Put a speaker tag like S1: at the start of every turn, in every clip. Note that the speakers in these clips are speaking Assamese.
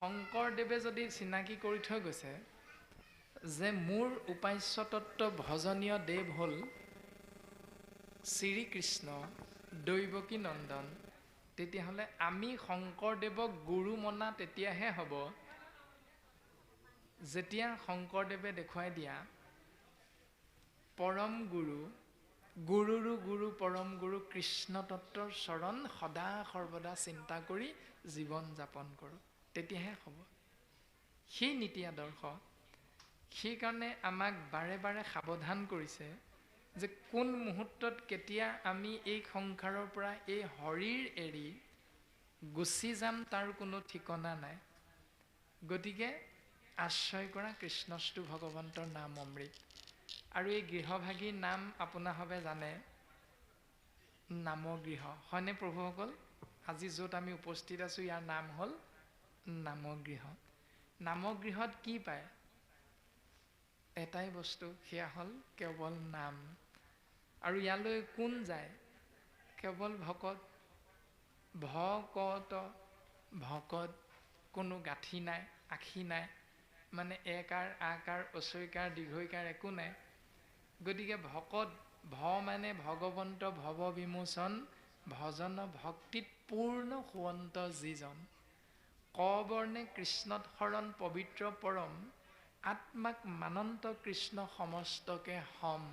S1: শংকৰদেৱে যদি চিনাকি কৰি থৈ গৈছে যে মোৰ উপাস্য তত্ত্ব ভজনীয় দেৱ হ'ল শ্ৰীকৃষ্ণ দৈৱকী নন্দন, তেতিয়াহ'লে আমি শংকৰদেৱক গুৰু মনা তেতিয়াহে হ'ব যেতিয়া শংকৰদেৱে দেখুৱাই দিয়া পৰম গুৰু, গুৰুৰো গুৰু পৰম গুৰু কৃষ্ণ তত্ত্বৰ চৰণ সদা সৰ্বদা চিন্তা কৰি জীৱন যাপন কৰোঁ, তেতিয়াহে হ'ব। সেই নীতি আদৰ্শ, সেইকাৰণে আমাক বাৰে বাৰে সাৱধান কৰিছে যে কোন মুহূৰ্তত কেতিয়া আমি এই সংসাৰৰ পৰা এই শৰীৰ এৰি গুচি যাম তাৰ কোনো ঠিকনা নাই। গতিকে আশ্ৰয় কৰা কৃষ্ণস্তু ভগৱন্তৰ নাম অমৃত। আৰু এই গৃহভাগীৰ নাম আপোনাসবে জানে, নামগৃহ, হয়নে প্ৰভুসকল? আজি য'ত আমি উপস্থিত আছোঁ ইয়াৰ নাম হ'ল নামগৃহ। নামগৃহত কি পায়? এটাই বস্তু, সেয়া হ'ল কেৱল নাম। আৰু ইয়ালৈ কোন যায়? কেৱল ভকত। ভকত, ভকত, কোনো গাঁঠি নাই, আখি নাই, মানে একাৰ আকাৰ অচৈকাৰ দীৰ্ঘৈকাৰ একো নাই। গতিকে ভকত, ভ মানে ভগৱন্ত ভৱ বিমোচন, ভজন ভক্তিত পূৰ্ণ সুৱন্ত যিজন। ক বৰ্ণে কৃষ্ণত শৰণ পবিত্ৰ পৰম, আত্মাক মানন্ত কৃষ্ণ সমস্তকে হম।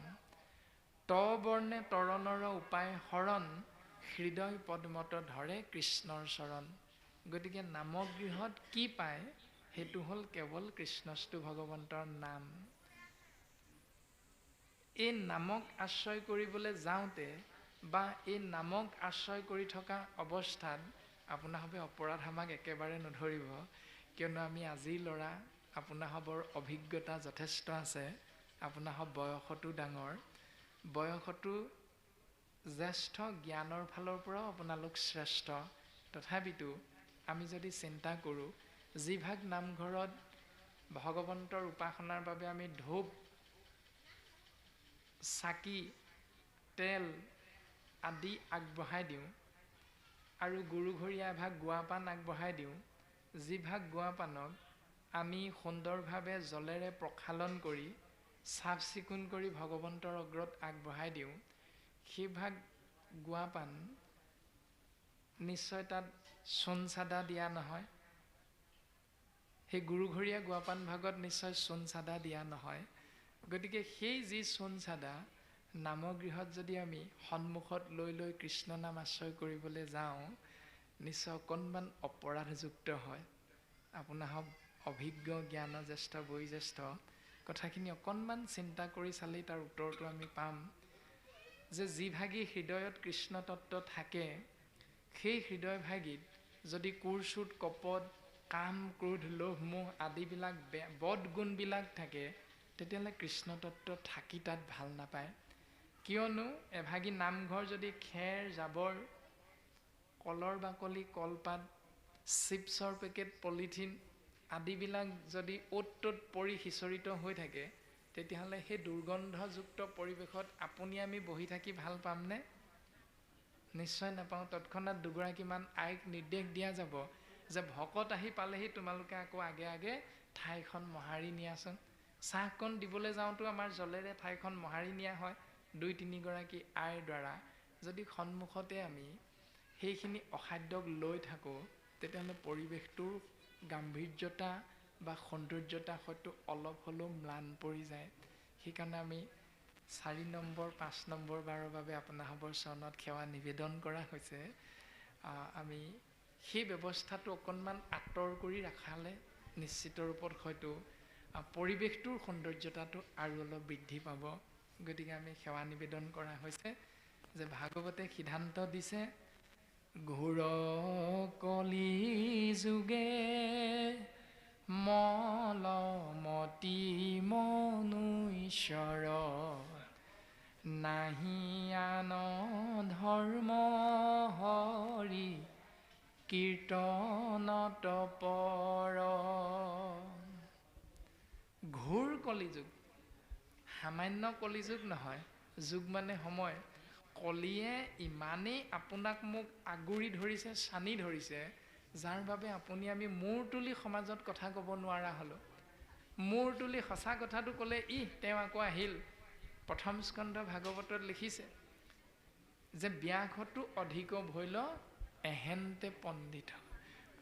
S1: ত বৰ্ণে তৰণৰ উপায় শৰণ, হৃদয় পদ্মত ধৰে কৃষ্ণৰ চৰণ। গতিকে নামগৃহত কি পায়? সেইটো হ'ল কেৱল কৃষ্ণস্তু ভগৱন্তৰ নাম। এই নামক আশ্ৰয় কৰিবলৈ যাওঁতে বা এই নামক আশ্ৰয় কৰি থকা অৱস্থাত আপোনাসবে অপৰাধ আমাক একেবাৰে নধৰিব, কিয়নো আমি আজিৰ ল'ৰা, আপোনাসবৰ অভিজ্ঞতা যথেষ্ট আছে, আপোনাসব বয়সতো ডাঙৰ, বয়সতো জ্যেষ্ঠ, জ্ঞানৰ ফালৰ পৰাও আপোনালোক শ্ৰেষ্ঠ। তথাপিতো আমি যদি চিন্তা কৰোঁ, যিভাগ নামঘৰত ভগৱন্তৰ উপাসনাৰ বাবে আমি ধূপ, চাকি, তেল আদি আগবঢ়াই দিওঁ, আৰু গুৰুঘৰীয়া এভাগ গুৱাপান আগবঢ়াই দিওঁ, যিভাগ গুৱাপানক আমি সুন্দৰভাৱে জলেৰে প্ৰক্ষালন কৰি চাফ চিকুণ কৰি ভগৱন্তৰ অগ্ৰত আগবঢ়াই দিওঁ, সেইভাগ গুৱাপান নিশ্চয় তাত চূণ চাদা দিয়া নহয়। সেই গুৰুঘৰীয়া গুৱাপান ভাগত নিশ্চয় চূণ চাদা দিয়া নহয়। গতিকে সেই যি চূণ চাদা নামগৃহত যদি আমি সন্মুখত লৈ লৈ কৃষ্ণ নাম আশ্ৰয় কৰিবলৈ যাওঁ, নিশ্চয় অকণমান অপৰাধযুক্ত হয়। আপোনাসব অভিজ্ঞ জ্ঞানজ্যেষ্ঠ বয়োজ্যেষ্ঠ, কথাখিনি অকণমান চিন্তা কৰি চালেই তাৰ উত্তৰটো আমি পাম যে যিভাগী হৃদয়ত কৃষ্ণ তত্ত্ব থাকে, সেই হৃদয়ভাগীত যদি কোড়-চুট, কপট, কাম, ক্ৰোধ, লোভ, মোহ আদিবিলাক বদগুণবিলাক থাকে, তেতিয়াহ'লে কৃষ্ণ তত্ত্ব থাকি তাত ভাল নাপায়। কিয়নো এভাগী নামঘৰ যদি খেৰ, জাবৰ, কলৰ বাকলি, কলপাত, চিপছৰ পেকেট, পলিথিন আদিবিলাক যদি অ'ত ত'ত পৰি সিঁচৰিত হৈ থাকে, তেতিয়াহ'লে সেই দুৰ্গন্ধযুক্ত পৰিৱেশত আপুনি আমি বহি থাকি ভাল পামনে? নিশ্চয় নাপাওঁ। তৎক্ষণাৎ দুগৰাকীমান আইক নিৰ্দেশ দিয়া যাব যে ভকত আহি পালেহি, তোমালোকে আকৌ আগে আগে ঠাইখন মোহাৰি নিয়াচোন। চাহকণ দিবলৈ যাওঁতো আমাৰ জলেৰে ঠাইখন মোহাৰি নিয়া হয়, ২-৩ গৰাকী আইৰ দ্বাৰা। যদি সন্মুখতে আমি সেইখিনি অসাধ্যক লৈ থাকোঁ, তেতিয়াহ'লে পৰিৱেশটোৰ গাম্ভীৰ্যতা বা সৌন্দৰ্যতা হয়তো অলপ হ'লেও ম্লান পৰি যায়। সেইকাৰণে আমি ৪ নম্বৰ ৫ নম্বৰ বাৰৰ বাবে আপোনাসবৰ চৰণত সেৱা নিবেদন কৰা হৈছে। আমি সেই ব্যৱস্থাটো অকণমান আঁতৰ কৰি ৰখালে নিশ্চিত ৰূপত হয়তো পৰিৱেশটোৰ সৌন্দৰ্যতাটো আৰু অলপ বৃদ্ধি পাব। গতিকে আমি সেৱা নিবেদন কৰা হৈছে যে ভাগৱতে সিদ্ধান্ত দিছে, ঘোৰ কলি যুগে মলমতি মনুষ্যৰ, নাহি আন ধৰ্ম হৰি কীৰ্তনত পৰ। ঘোৰ কলিযুগ, সামান্য কলিযুগ নহয়। যুগ মানে সময়। কলিয়ে ইমানেই আপোনাক মোক আগুৰি ধৰিছে, চানি ধৰিছে, যাৰ বাবে আপুনি আমি মূৰ তুলি সমাজত কথা ক'ব নোৱাৰা হ'লোঁ। মূৰ তুলি সঁচা কথাটো ক'লে তেওঁ আকৌ আহিল। প্ৰথম স্কন্ধ ভাগৱতত লিখিছে যে ব্যাঘটো অধিক ভৈল এহেন্তে পণ্ডিত।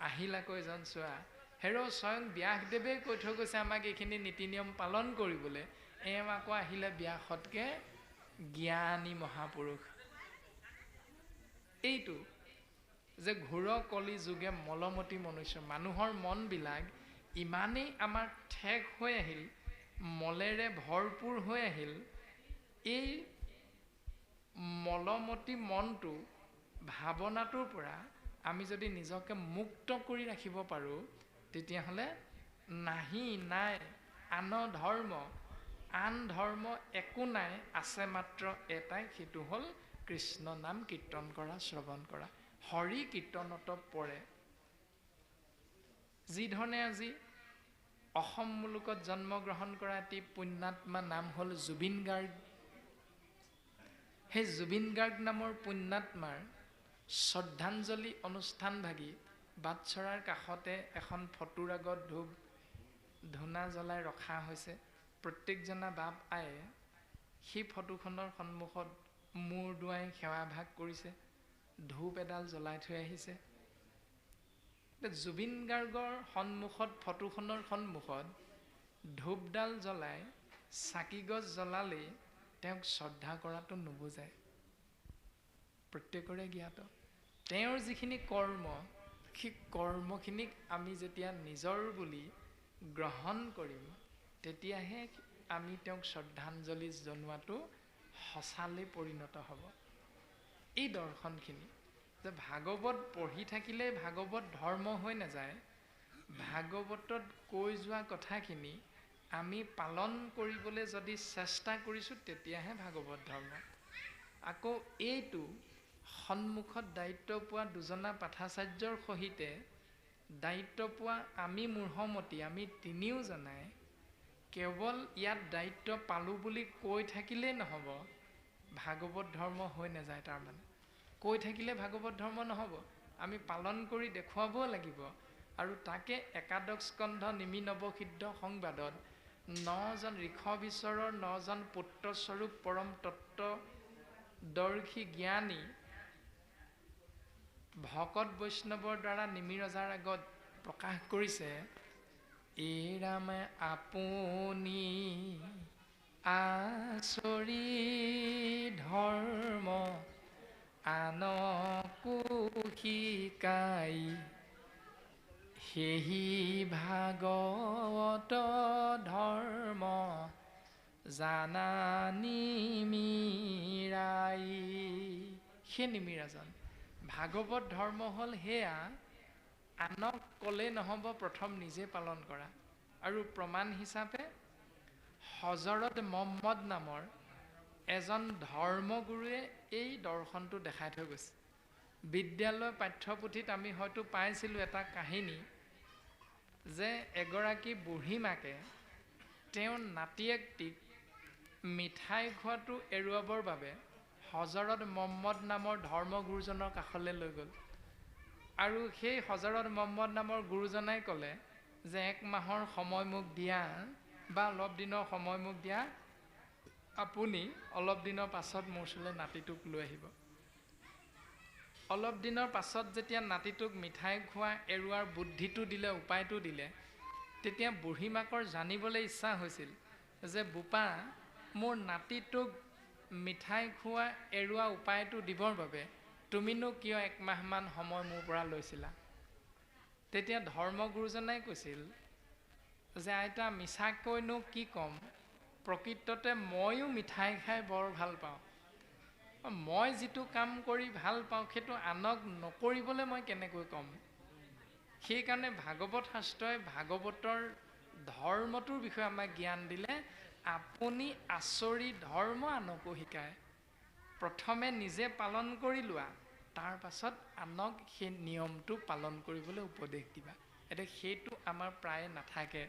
S1: আহিল আকৌ এজন চোৱা, হেৰ' স্বয়ং ব্যাসদেৱে কৈ থৈ গৈছে আমাক এইখিনি নীতি নিয়ম পালন কৰিবলৈ, আকৌ আহিলে ব্যাসতকৈ জ্ঞানী মহাপুৰুষ। এইটো যে ঘোৰ কলি যুগে মলমতি মনুষ্য, মানুহৰ মনবিলাক ইমানেই আমাৰ ঠেক হৈ আহিল, মলেৰে ভৰপূৰ হৈ আহিল। এই মলমতি মনটো, ভাৱনাটোৰ পৰা আমি যদি নিজকে মুক্ত কৰি ৰাখিব পাৰোঁ, তেতিয়াহ'লে নাই আন ধৰ্ম একো নাই, আছে মাত্ৰ এটাই, সেইটো হ'ল কৃষ্ণ নাম কীৰ্তন কৰা, শ্ৰৱণ কৰা, হৰি কীৰ্তনত পৰে। যিধৰণে আজি অসম মুলুকত জন্মগ্ৰহণ কৰা এটি পুণ্যাত্মা নাম হ'ল জুবিন গাৰ্গ। সেই জুবিন গাৰ্গ নামৰ পুণ্যাত্মাৰ শ্ৰদ্ধাঞ্জলি অনুষ্ঠানভাগি বাটচৰাৰ কাষতে এখন ফটোৰ আগত ধূপ ধূনা জ্বলাই ৰখা হৈছে। প্ৰত্যেকজনা বাপ আয়ে সেই ফটোখনৰ সন্মুখত মূৰ দুৱাই সেৱাভাগ কৰিছে, ধূপ এডাল জ্বলাই থৈ আহিছে। জুবিন গাৰ্গৰ সন্মুখত, ফটোখনৰ সন্মুখত ধূপডাল জ্বলাই চাকিগছ জ্বলালেই তেওঁক শ্ৰদ্ধা কৰাটো নুবুজায়। প্ৰত্যেকৰে জ্ঞাত তেওঁৰ যিখিনি কৰ্ম, সেই কৰ্মখিনিক আমি যেতিয়া নিজৰ বুলি গ্ৰহণ কৰিম, তেতিয়াহে আমি তেওঁক শ্ৰদ্ধাঞ্জলি জনোৱাটো সঁচালৈ পৰিণত হ'ব। এই দৰ্শনখিনি যে ভাগৱত পঢ়ি থাকিলে ভাগৱত ধৰ্ম হৈ নাযায়, ভাগৱতত কৈ যোৱা কথাখিনি আমি পালন কৰিবলৈ যদি চেষ্টা কৰিছোঁ, তেতিয়াহে ভাগৱত ধৰ্ম। আকৌ এইটো সন্মুখত দায়িত্ব পোৱা দুজনা পাঠাচাৰ্যৰ সহিতে দায়িত্ব পোৱা আমি মূঢ়মতি, আমি তিনিওজনাই কেৱল ইয়াত দায়িত্ব পালোঁ বুলি কৈ থাকিলেই নহ'ব, ভাগৱত ধৰ্ম হৈ নাযায়। তাৰমানে কৈ থাকিলে ভাগৱত ধৰ্ম নহ'ব, আমি পালন কৰি দেখুৱাবও লাগিব। আৰু তাকে একাদশ স্কন্ধ নিমি নৱসিদ্ধ সংবাদত 9জন ঋষভীশ্বৰৰ 9জন পুত্ৰস্বৰূপ পৰম তত্ত্বদৰ্শী জ্ঞানী ভকত বৈষ্ণৱৰ দ্বাৰা নিমি ৰজাৰ আগত প্ৰকাশ কৰিছে। এই ৰামে আপুনি আচৰি ধৰ্ম আনকো শিকাই, সেহি ভাগৱত ধৰ্ম জানা নিমিৰাই। সেই নিমিৰাজন ভাগৱত ধৰ্ম হ'ল সেয়া, আনক ক'লে নহ'ব, প্ৰথম নিজে পালন কৰা। আৰু প্ৰমাণ হিচাপে হজৰত মহম্মদ নামৰ এজন ধৰ্মগুৰুৱে এই দৰ্শনটো দেখাই থৈ গৈছে। বিদ্যালয় পাঠ্যপুথিত আমি হয়তো পাইছিলোঁ এটা কাহিনী যে এগৰাকী বুঢ়ী মাকে তেওঁৰ নাতিয়েকটিক মিঠাই খোৱাটো এৰুৱাবৰ বাবে হজৰত মহম্মদ নামৰ ধৰ্মগুৰুজনৰ কাষলৈ লৈ গ'ল। আৰু সেই হজৰত মহম্মদ নামৰ গুৰুজনাই ক'লে যে 1 মাহৰ সময় মোক দিয়া, বা অলপ দিনৰ সময় মোক দিয়া, আপুনি অলপ দিনৰ পাছত মোৰ ওচৰলৈ নাতিটোক লৈ আহিব। অলপ দিনৰ পাছত যেতিয়া নাতিটোক মিঠাই খোৱা এৰুৱাৰ বুদ্ধিটো দিলে, উপায়টো দিলে, তেতিয়া বুঢ়ী মাকৰ জানিবলৈ ইচ্ছা হৈছিল যে বোপা, মোৰ নাতিটোক মিঠাই খোৱা এৰুৱা উপায়টো দিবৰ বাবে তুমিনো কিয় 1 মাহমান সময় মোৰ পৰা লৈছিলা? তেতিয়া ধৰ্মগুৰুজনাই কৈছিল যে আইতা, মিছাকৈনো কি ক'ম, প্ৰকৃততে ময়ো মিঠাই খাই বৰ ভাল পাওঁ। মই যিটো কাম কৰি ভাল পাওঁ সেইটো আনক নকৰিবলৈ মই কেনেকৈ ক'ম? সেইকাৰণে ভাগৱত শাস্ত্ৰই ভাগৱতৰ ধৰ্মটোৰ বিষয়ে আমাক জ্ঞান দিলে। আপুনি আচৰি ধৰ্ম আনকো শিকায়, প্ৰথমে নিজে পালন কৰি লোৱা, তাৰ পাছত আনক সেই নিয়মটো পালন কৰিবলৈ উপদেশ দিবা। এতিয়া সেইটো আমাৰ প্ৰায় নাথাকে।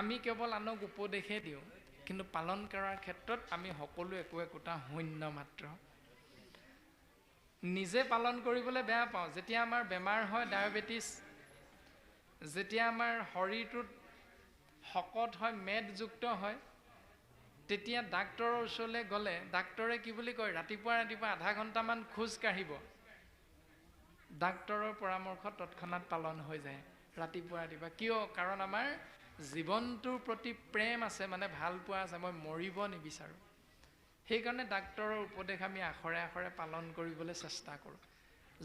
S1: আমি কেৱল আনক উপদেশহে দিওঁ, কিন্তু পালন কৰাৰ ক্ষেত্ৰত আমি সকলো একো একোটা শূন্য মাত্ৰ। নিজে পালন কৰিবলৈ বেয়া পাওঁ। যেতিয়া আমাৰ বেমাৰ হয় ডায়েবেটিছ, যেতিয়া আমাৰ শৰীৰটোত শকত হয়, মেদযুক্ত হয়, তেতিয়া ডাক্তৰৰ ওচৰলৈ গ'লে ডাক্তৰে কি বুলি কয়, ৰাতিপুৱা ৰাতিপুৱা আধা ঘণ্টামান খোজ কাঢ়িব। ডাক্তৰৰ পৰামৰ্শ তৎক্ষণাৎ পালন হৈ যায় ৰাতিপুৱা ৰাতিপুৱা। কিয়? কাৰণ আমাৰ জীৱনটোৰ প্ৰতি প্ৰেম আছে, মানে ভাল পোৱা আছে, মই মৰিব নিবিচাৰোঁ। সেইকাৰণে ডাক্তৰৰ উপদেশ আমি আখৰে আখৰে পালন কৰিবলৈ চেষ্টা কৰোঁ।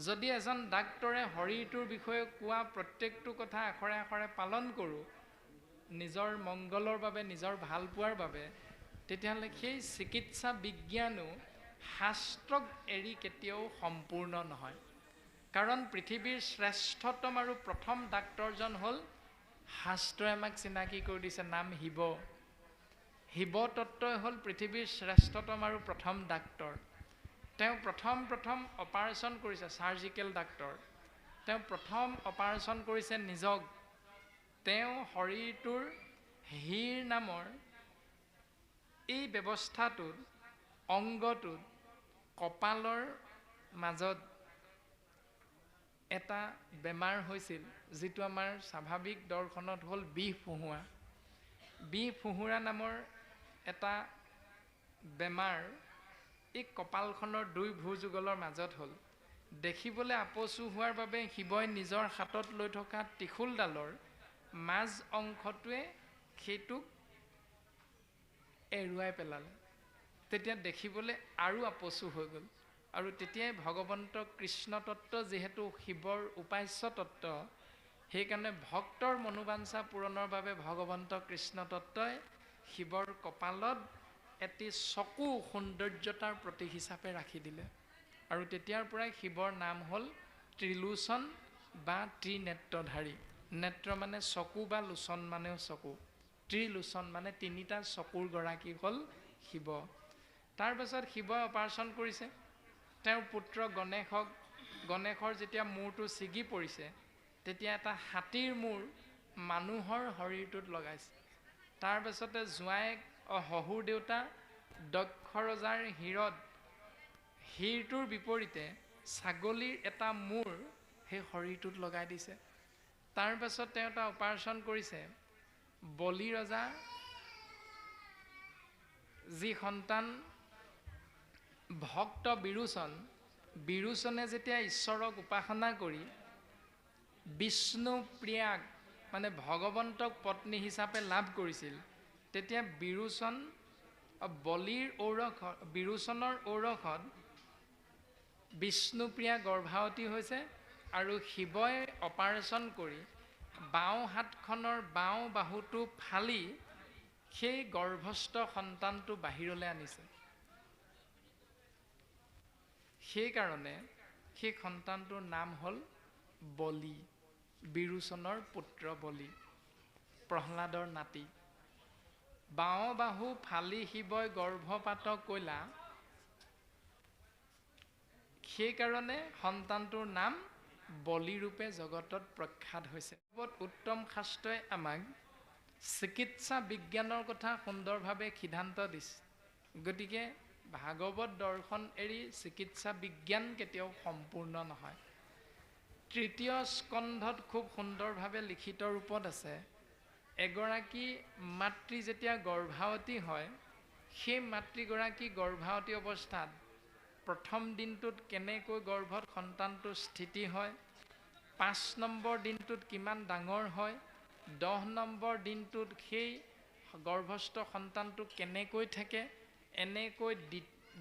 S1: যদি এজন ডাক্তৰে শৰীৰটোৰ বিষয়ে কোৱা প্ৰত্যেকটো কথা আখৰে আখৰে পালন কৰোঁ নিজৰ মংগলৰ বাবে, নিজৰ ভাল পোৱাৰ বাবে, তেতিয়াহ'লে সেই চিকিৎসা বিজ্ঞানো শাস্ত্ৰক এৰি কেতিয়াও সম্পূৰ্ণ নহয়। কাৰণ পৃথিৱীৰ শ্ৰেষ্ঠতম আৰু প্ৰথম ডাক্তৰজন হ'ল, শাস্ত্ৰই আমাক চিনাকি কৰি দিছে, নাম শিৱ। শিৱ তত্ত্বই হ'ল পৃথিৱীৰ শ্ৰেষ্ঠতম আৰু প্ৰথম ডাক্তৰ। তেওঁ প্ৰথম অপাৰেশ্যন কৰিছে, চাৰ্জিকেল ডাক্তৰ। তেওঁ প্ৰথম অপাৰেশ্যন কৰিছে নিজক। তেওঁ শৰীৰটোৰ হীৰ নামৰ এই ব্যৱস্থাটোত, অংগটোত, কপালৰ মাজত এটা বেমাৰ হৈছিল, যিটো আমাৰ স্বাভাৱিক দৰ্শনত হ'ল বিষ ফুহুৱা। বিষ ফুহুৰা নামৰ এটা বেমাৰ এই কপালখনৰ দুই ভুজুগলৰ মাজত হ'ল। দেখিবলৈ আপচু হোৱাৰ বাবে শিৱই নিজৰ হাতত লৈ থকা ত্ৰিশূলডালৰ মাজ অংশটোৱে সেইটোক এৰুৱাই পেলালে। তেতিয়া দেখিবলৈ আৰু আপচু হৈ গ'ল। আৰু তেতিয়াই ভগৱন্ত কৃষ্ণ তত্ত্ব, যিহেতু শিৱৰ উপাস্য তত্ত্ব, সেইকাৰণে ভক্তৰ মনোবাঞ্ছা পূৰণৰ বাবে ভগৱন্ত কৃষ্ণ তত্ত্বই শিৱৰ কপালত এটি চকু সৌন্দৰ্যতাৰ প্ৰতীক হিচাপে ৰাখি দিলে। আৰু তেতিয়াৰ পৰাই শিৱৰ নাম হ'ল ত্ৰিলোচন বা ত্ৰিনেত্ৰধাৰী। নেত্ৰ মানে চকু বা লোচন মানেও চকু। ত্ৰিলোচন মানে তিনিটা চকুৰ গৰাকী হ'ল শিৱ। তাৰপাছত শিৱই অপাৰেশ্যন কৰিছে তেওঁৰ পুত্ৰ গণেশৰ যেতিয়া মূৰটো ছিগি পৰিছে, তেতিয়া এটা হাতীৰ মূৰ মানুহৰ শৰীৰটোত লগাইছে। তাৰপাছতে জোঁৱায়েক শহুৰ দেউতা দক্ষ ৰজাৰ হীৰটোৰ বিপৰীতে ছাগলীৰ এটা মূৰ সেই শৰীৰটোত লগাই দিছে। তাৰপাছত তেওঁ এটা অপাৰেশ্যন কৰিছে বলি ৰজা, যি সন্তান ভক্ত বিৰোচনে যেতিয়া ঈশ্বৰক উপাসনা কৰি বিষ্ণু প্ৰিয়াক মানে ভগৱন্তক পত্নী হিচাপে লাভ কৰিছিল, তেতিয়া বিৰোচনৰ ঔৰসত বিষ্ণুপ্ৰিয়া গৰ্ভাৱতী হৈছে। আৰু শিৱই অপাৰেশ্যন কৰি বাওঁ হাতখনৰ বাওঁ বাহুটো ফালি সেই গৰ্ভস্থ সন্তানটো বাহিৰলৈ আনিছে। সেইকাৰণে সেই সন্তানটোৰ নাম হ'ল বলি, বিৰোচনৰ পুত্ৰ বলি, প্ৰহ্লাদৰ নাতি। বাওঁ বাহু ফালি শিৱই গৰ্ভপাত কইলা, সেইকাৰণে সন্তানটোৰ নাম বলিৰূপে জগতত প্ৰখ্যাত হৈছে। উত্তম শাস্ত্ৰই আমাক চিকিৎসা বিজ্ঞানৰ কথা সুন্দৰভাৱে সিদ্ধান্ত দিছে। গতিকে ভাগৱত দৰ্শন এৰি চিকিৎসা বিজ্ঞান কেতিয়াও সম্পূৰ্ণ নহয়। তৃতীয় স্কন্ধত খুব সুন্দৰভাৱে লিখিত ৰূপত আছে, এগৰাকী মাতৃ যেতিয়া গৰ্ভাৱতী হয়, সেই মাতৃগৰাকী গৰ্ভাৱতী অৱস্থাত প্ৰথম দিনটোত কেনেকৈ গৰ্ভত সন্তানটোৰ স্থিতি হয়, 5 নম্বৰ দিনটোত কিমান ডাঙৰ হয়, 10 নম্বৰ দিনটোত সেই গৰ্ভস্থ সন্তানটো কেনেকৈ থাকে, এনেকৈ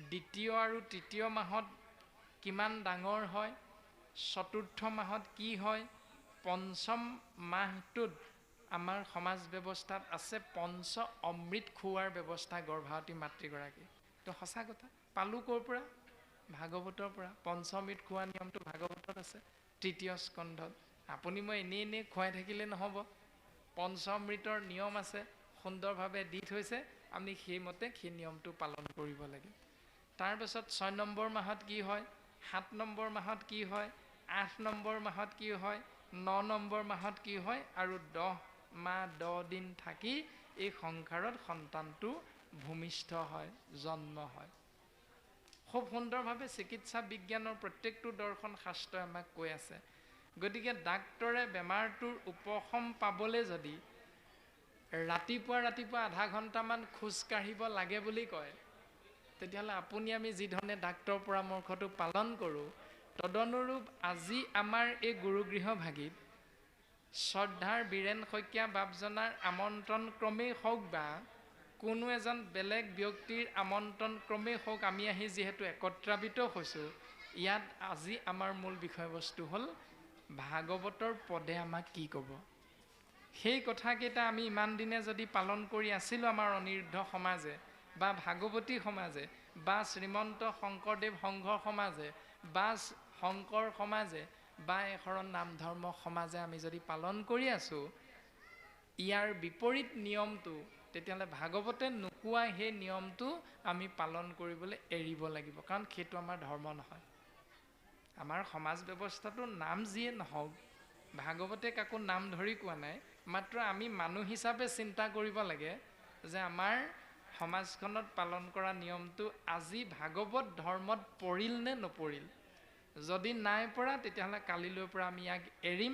S1: দ্বিতীয় আৰু তৃতীয় মাহত কিমান ডাঙৰ হয়, চতুৰ্থ মাহত কি হয়, পঞ্চম মাহটোত আমাৰ সমাজ ব্যৱস্থাত আছে পঞ্চ অমৃত খোৱাৰ ব্যৱস্থা গৰ্ভৱতী মাতৃগৰাকী। তো সঁচা কথা, পালোঁ ক'ৰ পৰা? ভাগৱতৰ পৰা। পঞ্চমৃত খোৱা নিয়মটো ভাগৱতত আছে, তৃতীয় স্কন্ধত। আপুনি মই এনেই খুৱাই থাকিলে নহ'ব। পঞ্চমৃতৰ নিয়ম আছে, সুন্দৰভাৱে দি থৈছে, আমি সেইমতে সেই নিয়মটো পালন কৰিব লাগে। তাৰপাছত 6 নম্বৰ মাহত কি হয়, 7 নম্বৰ মাহত কি হয়, 8 নম্বৰ মাহত কি হয়, 9 নম্বৰ মাহত কি হয়, আৰু 10 মাহ 10 দিন থাকি এই সংসাৰত সন্তানটো ভূমিষ্ঠ হয়, জন্ম হয়। খুব সুন্দৰভাৱে চিকিৎসা বিজ্ঞানৰ প্ৰত্যেকটো দৰ্শন শাস্ত্ৰই আমাক কৈ আছে। গতিকে ডাক্তৰে বেমাৰটোৰ উপশম পাবলৈ যদি ৰাতিপুৱা আধা ঘণ্টামান খোজকাঢ়িব লাগে বুলি কয়, তেতিয়াহ'লে আপুনি আমি যি ধৰণে ডাক্তৰৰ পৰামৰ্শটো পালন কৰোঁ, তদনুৰূপ আজি আমাৰ এই গুৰুগৃহভাগীত শ্ৰদ্ধাৰ বীৰেন শইকীয়া বাপজনাৰ আমন্ত্ৰণ ক্ৰমেই হওক বা কোনো এজন বেলেগ ব্যক্তিৰ আমন্ত্ৰণ ক্ৰমেই হওক, আমি আহি যিহেতু একত্ৰাৱিত হৈছোঁ, ইয়াত আজি আমাৰ মূল বিষয়বস্তু হ'ল ভাগৱতৰ পদে আমাক কি ক'ব। সেই কথাকেইটা আমি ইমান দিনে যদি পালন কৰি আছিলোঁ আমাৰ অনিৰুদ্ধ সমাজে বা ভাগৱতী সমাজে বা শ্ৰীমন্ত শংকৰদেৱ সংঘ সমাজে বা শংকৰ সমাজে বা এশৰণ নাম ধৰ্ম সমাজে আমি যদি পালন কৰি আছোঁ, ইয়াৰ বিপৰীত নিয়মটো, তেতিয়াহ'লে ভাগৱতে নোকোৱা সেই নিয়মটো আমি পালন কৰিবলৈ এৰিব লাগিব, কাৰণ সেইটো আমাৰ ধৰ্ম নহয়। আমাৰ সমাজ ব্যৱস্থাটো নাম যিয়ে নহওক, ভাগৱতে কাকো নাম ধৰি কোৱা নাই, মাত্ৰ আমি মানুহ হিচাপে চিন্তা কৰিব লাগে যে আমাৰ সমাজখনত পালন কৰা নিয়মটো আজি ভাগৱত ধৰ্মত পৰিল নে নপৰিল। যদি নাই পৰা, তেতিয়াহ'লে কালিলৈৰ পৰা আমি ইয়াক এৰিম,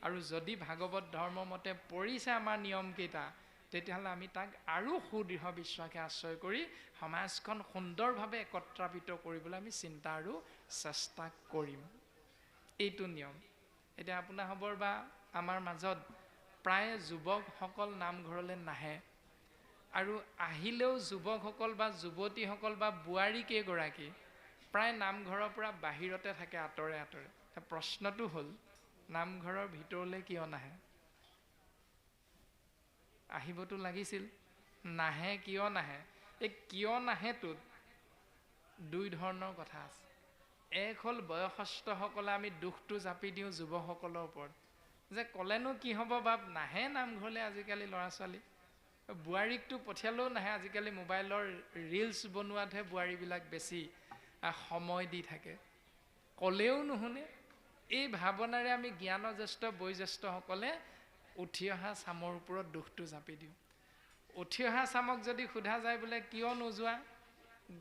S1: আৰু যদি ভাগৱত ধৰ্ম মতে পৰিছে আমাৰ নিয়মকেইটা, তেতিয়াহ'লে আমি তাক আৰু সুদৃঢ় বিশ্বাসে আশ্ৰয় কৰি সমাজখন সুন্দৰভাৱে একত্ৰাৱিত কৰিবলৈ আমি চিন্তা আৰু চেষ্টা কৰিম। এইটো নিয়ম। এতিয়া আপোনাৰ খবৰ বা আমাৰ মাজত প্ৰায় যুৱকসকল নামঘৰলৈ নাহে, আৰু আহিলেও যুৱকসকল বা যুৱতীসকল বা বোৱাৰী কেইগৰাকী প্ৰায় নামঘৰৰ পৰা বাহিৰতে থাকে, আঁতৰে আঁতৰে। প্ৰশ্নটো হ'ল, নামঘৰৰ ভিতৰলৈ কিয় নাহে? আহিবতো লাগিছিল, নাহে কিয় নাহে? এই কিয় নাহেটোত দুই ধৰণৰ কথা আছে। এক হ'ল বয়সস্থসকলে আমি দুখটো জাপি দিওঁ যুৱকসকলৰ ওপৰত, যে ক'লেনো কি হ'ব বাপ, নাহে নামঘৰলৈ আজিকালি ল'ৰা ছোৱালী। বোৱাৰীকটো পঠিয়ালেও নাহে, আজিকালি মোবাইলৰ ৰিলছ বনোৱাতহে বোৱাৰীবিলাক বেছি সময় দি থাকে, ক'লেও নুশুনে। এই ভাৱনাৰে আমি জ্ঞানজ্যেষ্ঠ বয়োজ্যেষ্ঠসকলে উঠি অহা চামৰ ওপৰত দুখটো জাপি দিওঁ। উঠি অহা চামক যদি সোধা যায় বোলে কিয় নোযোৱা,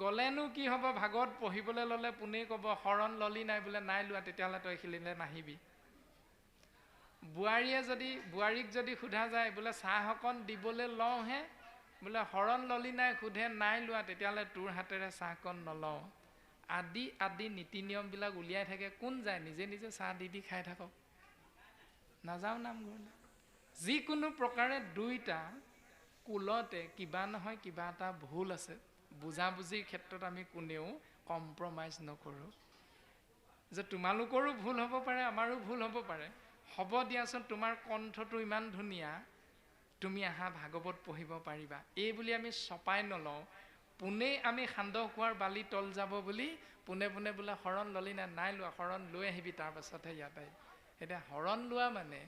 S1: গ'লেনো কি হ'ব, ভাগৱত পঢ়িবলৈ ল'লে পোনেই ক'ব শৰণ ললি নাই, বোলে নাই লোৱা, তেতিয়াহ'লে তই এইখিনিলৈ নাহিবি। বোৱাৰীক যদি সোধা যায় বোলে চাহ অকণ দিবলৈ লওঁহে, বোলে শৰণ ললি নাই, সোধে নাই লোৱা, তেতিয়াহ'লে তোৰ হাতেৰে চাহকণ নলওঁ। আদি নীতি নিয়মবিলাক উলিয়াই থাকে। কোন যায়? নিজে নিজে চাহ দি খাই থাকক, নাযাওঁ নামঘৰলৈ। যিকোনো প্ৰকাৰে দুইটা কুলতে কিবা নহয় কিবা এটা ভুল আছে। বুজাবুজিৰ ক্ষেত্ৰত আমি কোনেও কম্প্ৰমাইজ নকৰোঁ, যে তোমালোকৰো ভুল হ'ব পাৰে, আমাৰো ভুল হ'ব পাৰে। হ'ব দিয়াচোন, তোমাৰ কণ্ঠটো ইমান ধুনীয়া, তুমি আহা ভাগৱত পঢ়িব পাৰিবা, এই বুলি আমি চপাই নলওঁ। পোনেই আমি সান্দহ খোৱাৰ বালি তল যাব বুলি পোনে পোনে বোলে শৰণ ললি নাই লোৱা, শৰণ লৈ আহিবি, তাৰ পাছতহে ইয়াত আহিবি। এতিয়া শৰণ লোৱা মানে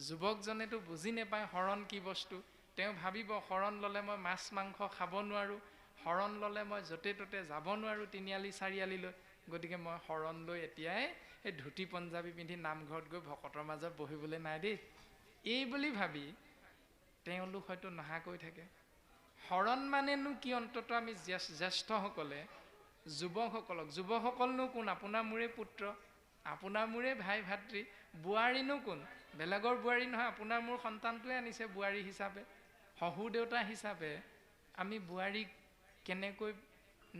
S1: যুৱকজনেতো বুজি নাপায় শৰণ কি বস্তু। তেওঁ ভাবিব শৰণ ল'লে মই মাছ মাংস খাব নোৱাৰোঁ, শৰণ ল'লে মই য'তে ত'তে যাব নোৱাৰোঁ তিনিআলি চাৰিআলিলৈ, গতিকে মই শৰণ লৈ এতিয়াই এই ধুতি পঞ্জাবী পিন্ধি নামঘৰত গৈ ভকতৰ মাজত বহিবলৈ নাই দেই, এই বুলি ভাবি তেওঁলোক হয়তো নহাকৈ থাকে। শৰণ মানেনো কি? অন্তত আমি জ্যেষ্ঠসকলে যুৱকসকলনো কোন? আপোনাৰ মোৰে পুত্ৰ, আপোনাৰ মোৰে ভাই ভাতৃ। বোৱাৰীনো কোন? বেলেগৰ বোৱাৰী নহয়, আপোনাৰ মোৰ সন্তানটোৱে আনিছে বোৱাৰী হিচাপে, শহুৰ দেউতা হিচাপে। আমি বোৱাৰীক কেনেকৈ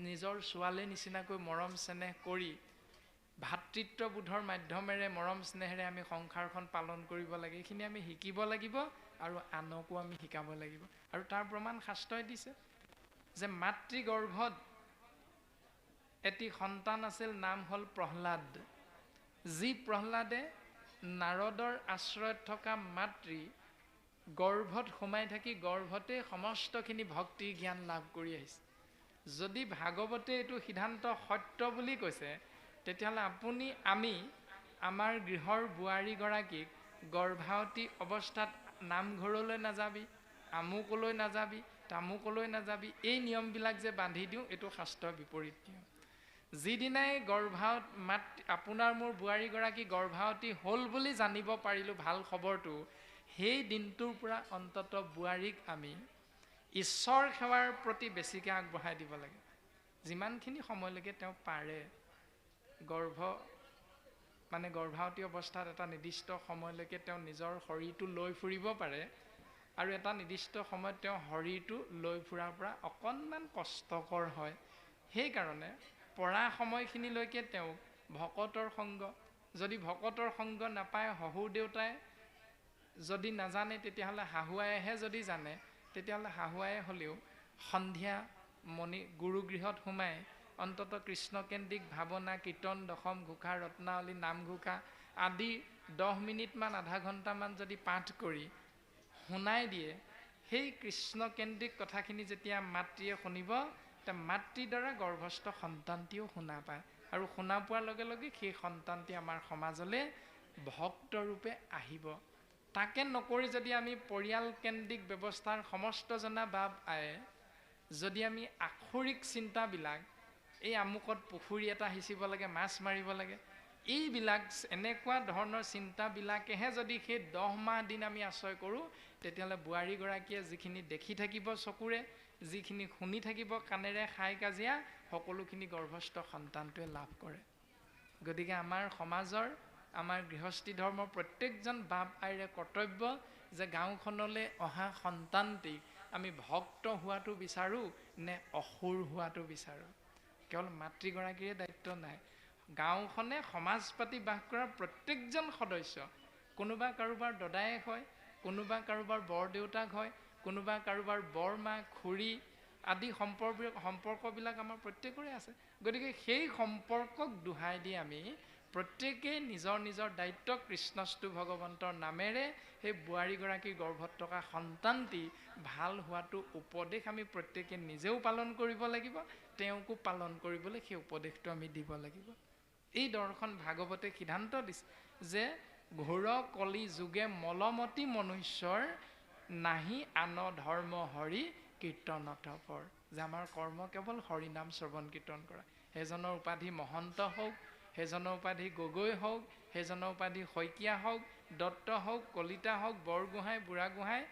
S1: নিজৰ ছোৱালীৰ নিচিনাকৈ মৰম চেনেহ কৰি ভাতৃত্ববোধৰ মাধ্যমেৰে মৰম স্নেহেৰে আমি সংসাৰখন পালন কৰিব লাগে, এইখিনি আমি শিকিব লাগিব আৰু আনকো আমি শিকাব লাগিব। আৰু তাৰ প্ৰমাণ শাস্ত্ৰই দিছে যে মাতৃগৰ্ভত এটি সন্তান আছিল, নাম হ'ল প্ৰহ্লাদ। যি প্ৰহ্লাদে নাৰদৰ আশ্ৰয়ত থকা মাতৃ গৰ্ভত সোমাই থাকি গৰ্ভতে সমস্তখিনি ভক্তিৰ জ্ঞান লাভ কৰি আহিছে। যদি ভাগৱতে এইটো সিদ্ধান্ত সত্য বুলি কৈছে, তেতিয়াহ'লে আপুনি আমি আমাৰ গৃহৰ বোৱাৰীগৰাকীক গৰ্ভাৱতী অৱস্থাত নামঘৰলৈ নাযাবি, আমুকলৈ নাযাবি, তামুকলৈ নাযাবি, এই নিয়মবিলাক যে বান্ধি দিওঁ, এইটো শাস্ত্ৰৰ বিপৰীত নিয়ম। যিদিনাই আপোনাৰ মোৰ বোৱাৰীগৰাকী গৰ্ভাৱতী হ'ল বুলি জানিব পাৰিলোঁ ভাল খবৰটো, সেই দিনটোৰ পৰা অন্ততঃ বোৱাৰীক আমি ঈশ্বৰ সেৱাৰ প্ৰতি বেছিকৈ আগবঢ়াই দিব লাগে। যিমানখিনি সময়লৈকে তেওঁ পাৰে গৰ্ভাৱতী অৱস্থাত এটা নিৰ্দিষ্ট সময়লৈকে তেওঁ নিজৰ শৰীৰটো লৈ ফুৰিব পাৰে আৰু এটা নিৰ্দিষ্ট সময়ত তেওঁ শৰীৰটো লৈ ফুৰাৰ পৰা অকণমান কষ্টকৰ হয়। সেইকাৰণে পৰা সময়খিনিলৈকে তেওঁক ভকতৰ সংগ, যদি ভকতৰ সংগ নাপায়, শহুৰ দেউতাই যদি নাজানে তেতিয়াহ'লে শাহুৱাইহে যদি জানে, তেতিয়াহ'লে শাহুৱাই হ'লেও সন্ধিয়া গুৰুগৃহত সোমাই অন্তত কৃষ্ণকেন্দ্ৰিক ভাৱনা, কীৰ্তন, দশম ঘোষা, ৰত্নাৱলী, নামঘোষা আদি 10 মিনিটমান আধা ঘণ্টামান যদি পাঠ কৰি শুনাই দিয়ে, সেই কৃষ্ণকেন্দ্ৰিক কথাখিনি যেতিয়া মাতৃয়ে শুনিব, তেতিয়া মাতৃৰ দ্বাৰা গৰ্ভস্থ সন্তানটিও শুনা পায় আৰু শুনা পোৱাৰ লগে লগে সেই সন্তানটি আমাৰ সমাজলৈ ভক্তৰূপে আহিব। তাকে নকৰি যদি আমি পৰিয়ালকেন্দ্ৰিক ব্যৱস্থাৰ সমস্ত জনা বাপ আয়ে যদি আমি আখৰিক চিন্তাবিলাক, এই আমুকত পুখুৰী এটা সিঁচিব লাগে, মাছ মাৰিব লাগে, এইবিলাক এনেকুৱা ধৰণৰ চিন্তাবিলাকেহে যদি সেই 10 মাহ দিন আমি আশ্ৰয় কৰোঁ, তেতিয়াহ'লে বোৱাৰীগৰাকীয়ে যিখিনি দেখি থাকিব চকুৰে, যিখিনি শুনি থাকিব কাণেৰে, খাই কাজিয়া, সকলোখিনি গৰ্ভস্থ সন্তানটোৱে লাভ কৰে। গতিকে আমাৰ সমাজৰ, আমাৰ গৃহস্থী ধৰ্মৰ প্ৰত্যেকজন বাপ আইৰে কৰ্তব্য যে গাঁওখনলৈ অহা সন্তানটিক আমি ভক্ত হোৱাটো বিচাৰোঁ নে অসুৰ হোৱাটো বিচাৰোঁ। কেৱল মাতৃগৰাকীৰে দায়িত্ব নাই, গাঁওখনে সমাজ পাতি বাস কৰা প্ৰত্যেকজন সদস্য, কোনোবা কাৰোবাৰ দদায়েক হয়, কোনোবা কাৰোবাৰ বৰদেউতাক হয়, কোনোবা কাৰোবাৰ বৰমা, খুৰী আদি সম্পৰ্কবিলাক আমাৰ প্ৰত্যেকৰে আছে। গতিকে সেই সম্পৰ্কক দোহাই দি আমি প্ৰত্যেকেই নিজৰ নিজৰ দায়িত্ব কৃষ্ণস্তু ভগৱন্তৰ নামেৰে সেই বোৱাৰীগৰাকীৰ গৰ্ভত থকা সন্তানটি ভাল হোৱাটো উপদেশ আমি প্ৰত্যেকে নিজেও পালন কৰিব লাগিব, তেওঁকো পালন কৰিবলৈ সেই উপদেশটো আমি দিব লাগিব। এই দৰ্শন ভাগৱতে সিদ্ধান্ত দিছে যে ঘোৰ কলি যুগে মলমতি মনুষ্যৰ নাহি আন ধৰ্ম হৰি কীৰ্তনত পৰ, যে আমাৰ কৰ্ম কেৱল হৰি নাম শ্ৰৱণ কীৰ্তন কৰা। সেইজনৰ উপাধি মহন্ত হওক, সেইজনৰ উপাধি গগৈ হওক, সেইজনৰ উপাধি শইকীয়া হওক, দত্ত হওক, কলিতা হওক, বৰগোহাঁই, বুঢ়াগোহাঁই,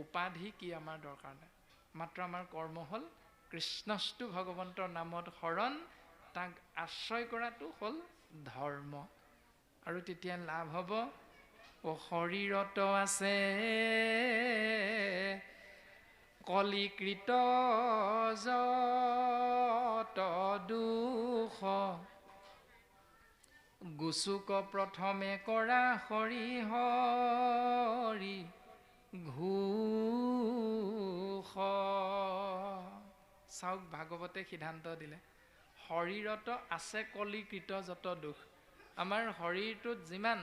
S1: উপাধি কি আমাৰ দৰকাৰ নাই। মাত্ৰ আমাৰ কৰ্ম হ'ল কৃষ্ণস্তু ভগৱন্তৰ নামত শৰণ, তাক আশ্ৰয় কৰাটো হ'ল ধৰ্ম। আৰু তেতিয়া লাভ হ'ব, শৰীৰত আছে কলিকৃত যত দুখ, গুচুক প্ৰথমে কৰা হৰি হৰি ঘোষ। চাওক ভাগৱতে সিদ্ধান্ত দিলে, শৰীৰত আছে কলিকৃত যত দুখ। আমাৰ শৰীৰটোত যিমান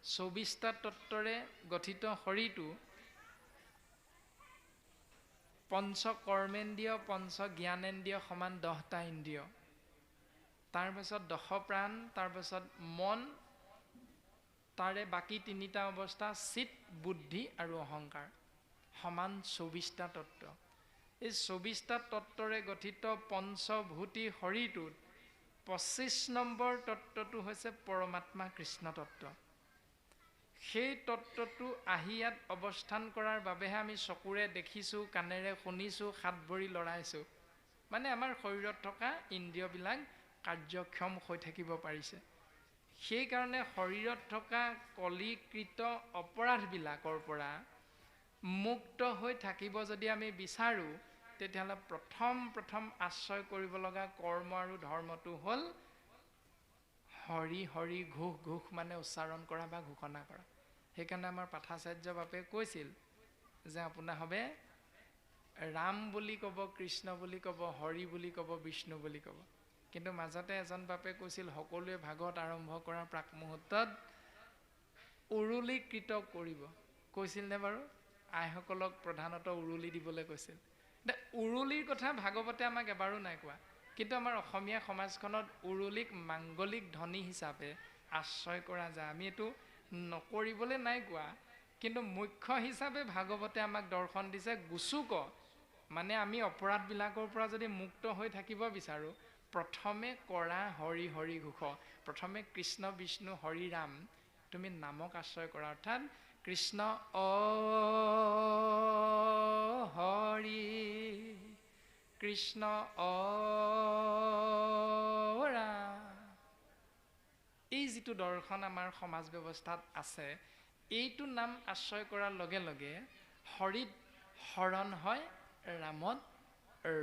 S1: 24টা তত্ত্বৰে গঠিত শৰীৰটো, পঞ্চ কৰ্মেন্দ্ৰিয়, পঞ্চ জ্ঞানেন্দ্ৰিয় সমান 10টা ইন্দ্ৰিয়, তাৰপাছত 10 প্ৰাণ, তাৰপাছত মন, তাৰে বাকী 3টা অৱস্থা চিত, বুদ্ধি আৰু অহংকাৰ, সমান 24টা তত্ত্ব। এই 24টা তত্ত্বৰে গঠিত পঞ্চভূতি শৰীৰটোত 25 নম্বৰ তত্ত্বটো হৈছে পৰমাত্মা কৃষ্ণ তত্ত্ব। সেই তত্ত্বটো আহি ইয়াত অৱস্থান কৰাৰ বাবেহে আমি চকুৰে দেখিছোঁ, কাণেৰে শুনিছোঁ, হাত ভৰি লৰাইছোঁ, মানে আমাৰ শৰীৰত থকা ইন্দ্ৰিয়বিলাক কাৰ্যক্ষম হৈ থাকিব পাৰিছে। সেইকাৰণে শৰীৰত থকা কলিকৃত অপৰাধবিলাকৰ পৰা মুক্ত হৈ থাকিব যদি আমি বিচাৰোঁ, তেতিয়াহ'লে প্ৰথম আশ্ৰয় কৰিব লগা কৰ্ম আৰু ধৰ্মটো হ'ল হৰি হৰি ঘোষ। ঘোষ মানে উচ্চাৰণ কৰা বা ঘোষণা কৰা। সেইকাৰণে আমাৰ পাঠাচাৰ্য বাপে কৈছিল যে আপোনাৰ হবে ৰাম বুলি ক'ব, কৃষ্ণ বুলি ক'ব, হৰি বুলি ক'ব, বিষ্ণু বুলি ক'ব। কিন্তু মাজতে এজন বাপে কৈছিল, সকলোৱে ভাগৱত আৰম্ভ কৰাৰ প্ৰাক মুহূৰ্তত উৰুলীকৃত কৰিব। কৈছিল নে বাৰু? আইসকলক প্ৰধানতঃ উৰুলি দিবলৈ কৈছিল। উৰুলিৰ কথা ভাগৱতে আমাক এবাৰো নাই কোৱা, কিন্তু আমাৰ অসমীয়া সমাজখনত উৰুলিক মাংগলিক ধ্বনি হিচাপে আশ্ৰয় কৰা যায়। আমি এইটো নকৰিবলৈ নাই কোৱা, কিন্তু মুখ্য হিচাপে ভাগৱতে আমাক দৰ্শন দিছে গুচুক, মানে আমি অপৰাধবিলাকৰ পৰা যদি মুক্ত হৈ থাকিব বিচাৰোঁ, প্ৰথমে কৰা হৰি হৰি ঘোষ। প্ৰথমে কৃষ্ণ বিষ্ণু হৰি ৰাম তুমি নামক আশ্ৰয় কৰা, অৰ্থাৎ কৃষ্ণ হৰি কৃষ্ণ অৰা। এই যিটো দৰ্শন আমাৰ সমাজ ব্যৱস্থাত আছে, এইটো নাম আশ্ৰয় কৰাৰ লগে লগে হৰিত হৰণ হয়, ৰামত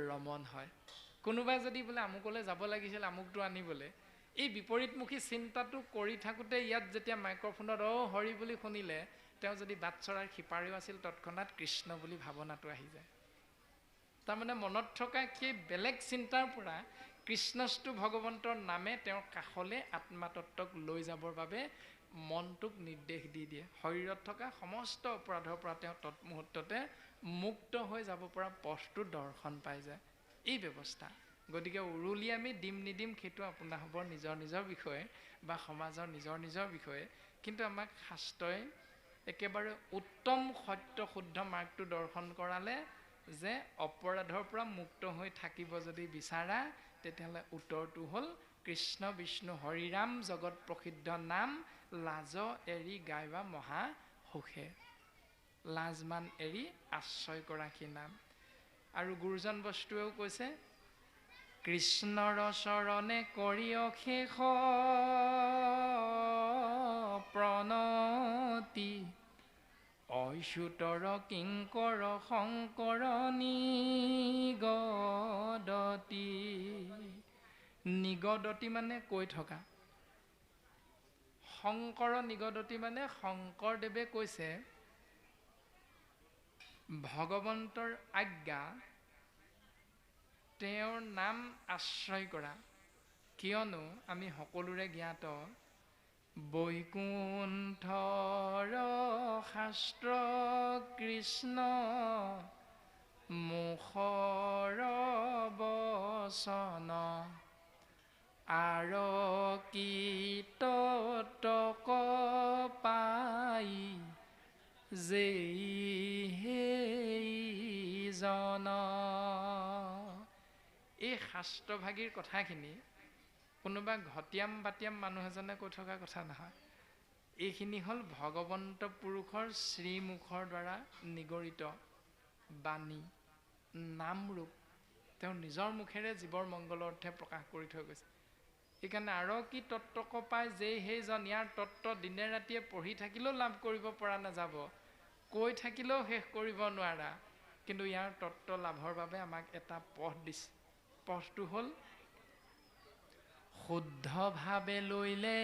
S1: ৰমন হয়। কোনোবাই যদি বোলে আমুকলৈ যাব লাগিছিল আমুকটো আনিবলৈ, এই বিপৰীতমুখী চিন্তাটো কৰি থাকোঁতে ইয়াত যেতিয়া মাইক্ৰফোনত হৰি বুলি শুনিলে, তেওঁ যদি বাট চৰাৰ সিপাৰেও আছিল তৎক্ষণাৎ কৃষ্ণ বুলি ভাৱনাটো আহি যায়। তাৰমানে মনত থকা সেই বেলেগ চিন্তাৰ পৰা কৃষ্ণস্তু ভগৱন্তৰ নামে তেওঁৰ কাষলৈ আত্মাতত্বক লৈ যাবৰ বাবে মনটোক নিৰ্দেশ দি দিয়ে। শৰীৰত থকা সমস্ত অপৰাধৰ পৰা তেওঁ তৎমুহূৰ্ততে মুক্ত হৈ যাব পৰা পথটো দৰ্শন পাই যায়। এই ব্যৱস্থা। গতিকে উৰুলি আমি দিম নিদিম সেইটো আপোনাসৱৰ নিজৰ নিজৰ বিষয়ে বা সমাজৰ নিজৰ নিজৰ বিষয়ে, কিন্তু আমাক শাস্ত্ৰই একেবাৰে উত্তম সত্য শুদ্ধ মাৰ্গটো দৰ্শন কৰালে যে অপৰাধৰ পৰা মুক্ত হৈ থাকিব যদি বিচাৰা, তেতিয়াহ'লে উত্তৰটো হ'ল কৃষ্ণ বিষ্ণু হৰিৰাম জগত প্ৰসিদ্ধ নাম, লাজ এৰি গাইবা মহা সুখে। লাজমান এৰি আশ্ৰয় কৰা সি নাম। আৰু গুৰুজন বস্তুৱেও কৈছে, কৃষ্ণৰ চৰণে কৰি অশেষ প্ৰণতি, অচ্যুতৰ কিংকৰ শংকৰ নিগদতি। নিগদতি মানে কৈ থকা, শংকৰ নিগদতি মানে শংকৰদেৱে কৈছে ভগৱন্তৰ আজ্ঞা, তেওঁৰ নাম আশ্ৰয় কৰা। কিয়নো আমি সকলোৰে জ্ঞাত বৈকুণ্ঠৰ শাস্ত্ৰ কৃষ্ণ মুখৰ বচন, আৰকিতক পাই যেই জন। এই শাস্ত্ৰভাগীৰ কথাখিনি কোনোবা ঘটিয়াম বাটিয়াম মানুহ এজনে কৈ থকা কথা নহয়। এইখিনি হ'ল ভগৱন্ত পুৰুষৰ শ্ৰীমুখৰ দ্বাৰা নিগৰিত বাণী, নামৰূপ। তেওঁ নিজৰ মুখেৰে জীৱৰ মংগলৰ অৰ্থে প্ৰকাশ কৰি থৈ গৈছে। সেইকাৰণে আৰকি তত্ত্বক পাই যে সেইজন, ইয়াৰ তত্ত্ব দিনে ৰাতিয়ে পঢ়ি থাকিলেও লাভ কৰিব পৰা নাযাব, কৈ থাকিলেও শেষ কৰিব নোৱাৰা, কিন্তু ইয়াৰ তত্ত্ব লাভৰ বাবে আমাক এটা পথ দিছে। পথটো হ'ল শুদ্ধভাৱে লৈলে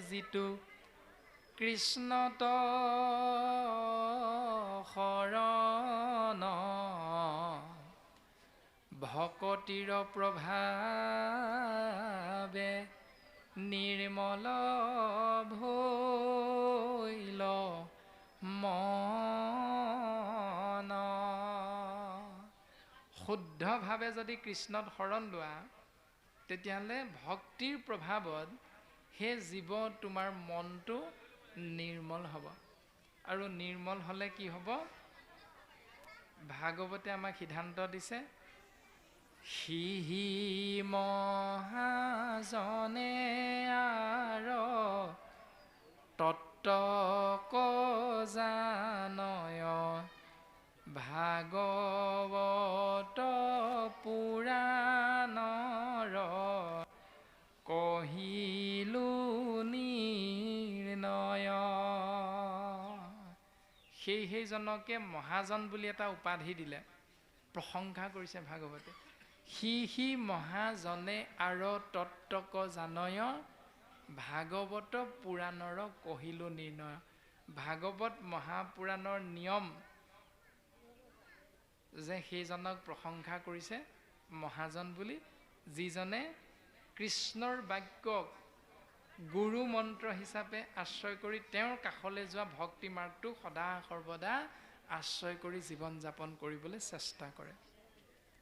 S1: যিটো কৃষ্ণত শৰণ, ভকতিৰ প্ৰভাৱে নিৰ্মল ভৈল মন। শুদ্ধভাৱে যদি কৃষ্ণত শৰণ লোৱা, তেতিয়াহ'লে ভক্তিৰ প্ৰভাৱত সেই জীৱ তোমাৰ মনটো নিৰ্মল হ'ব। আৰু নিৰ্মল হ'লে কি হ'ব? ভাগৱতে আমাক সিদ্ধান্ত দিছে, সিহি মহাজনে আৰ তত্ত্বক জানয়, ভাগৱত পুৰাণৰ কহিলো নিৰ্ণয়। সেইজনকে মহাজন বুলি এটা উপাধি দিলে, প্ৰশংসা কৰিছে ভাগৱতে। সি মহাজনে আৰ তত্ত্বক জানয়, ভাগৱত পুৰাণৰ কহিলো নিৰ্ণয়। ভাগৱত মহাপুৰাণৰ নিয়ম যে সেইজনক প্ৰশংসা কৰিছে মহাজন বুলি, যিজনে কৃষ্ণৰ বাক্যক গুৰু মন্ত্ৰ হিচাপে আশ্ৰয় কৰি তেওঁৰ কাষলৈ যোৱা ভক্তি মাৰ্গটো সদা সৰ্বদা আশ্ৰয় কৰি জীৱন যাপন কৰিবলৈ চেষ্টা কৰে।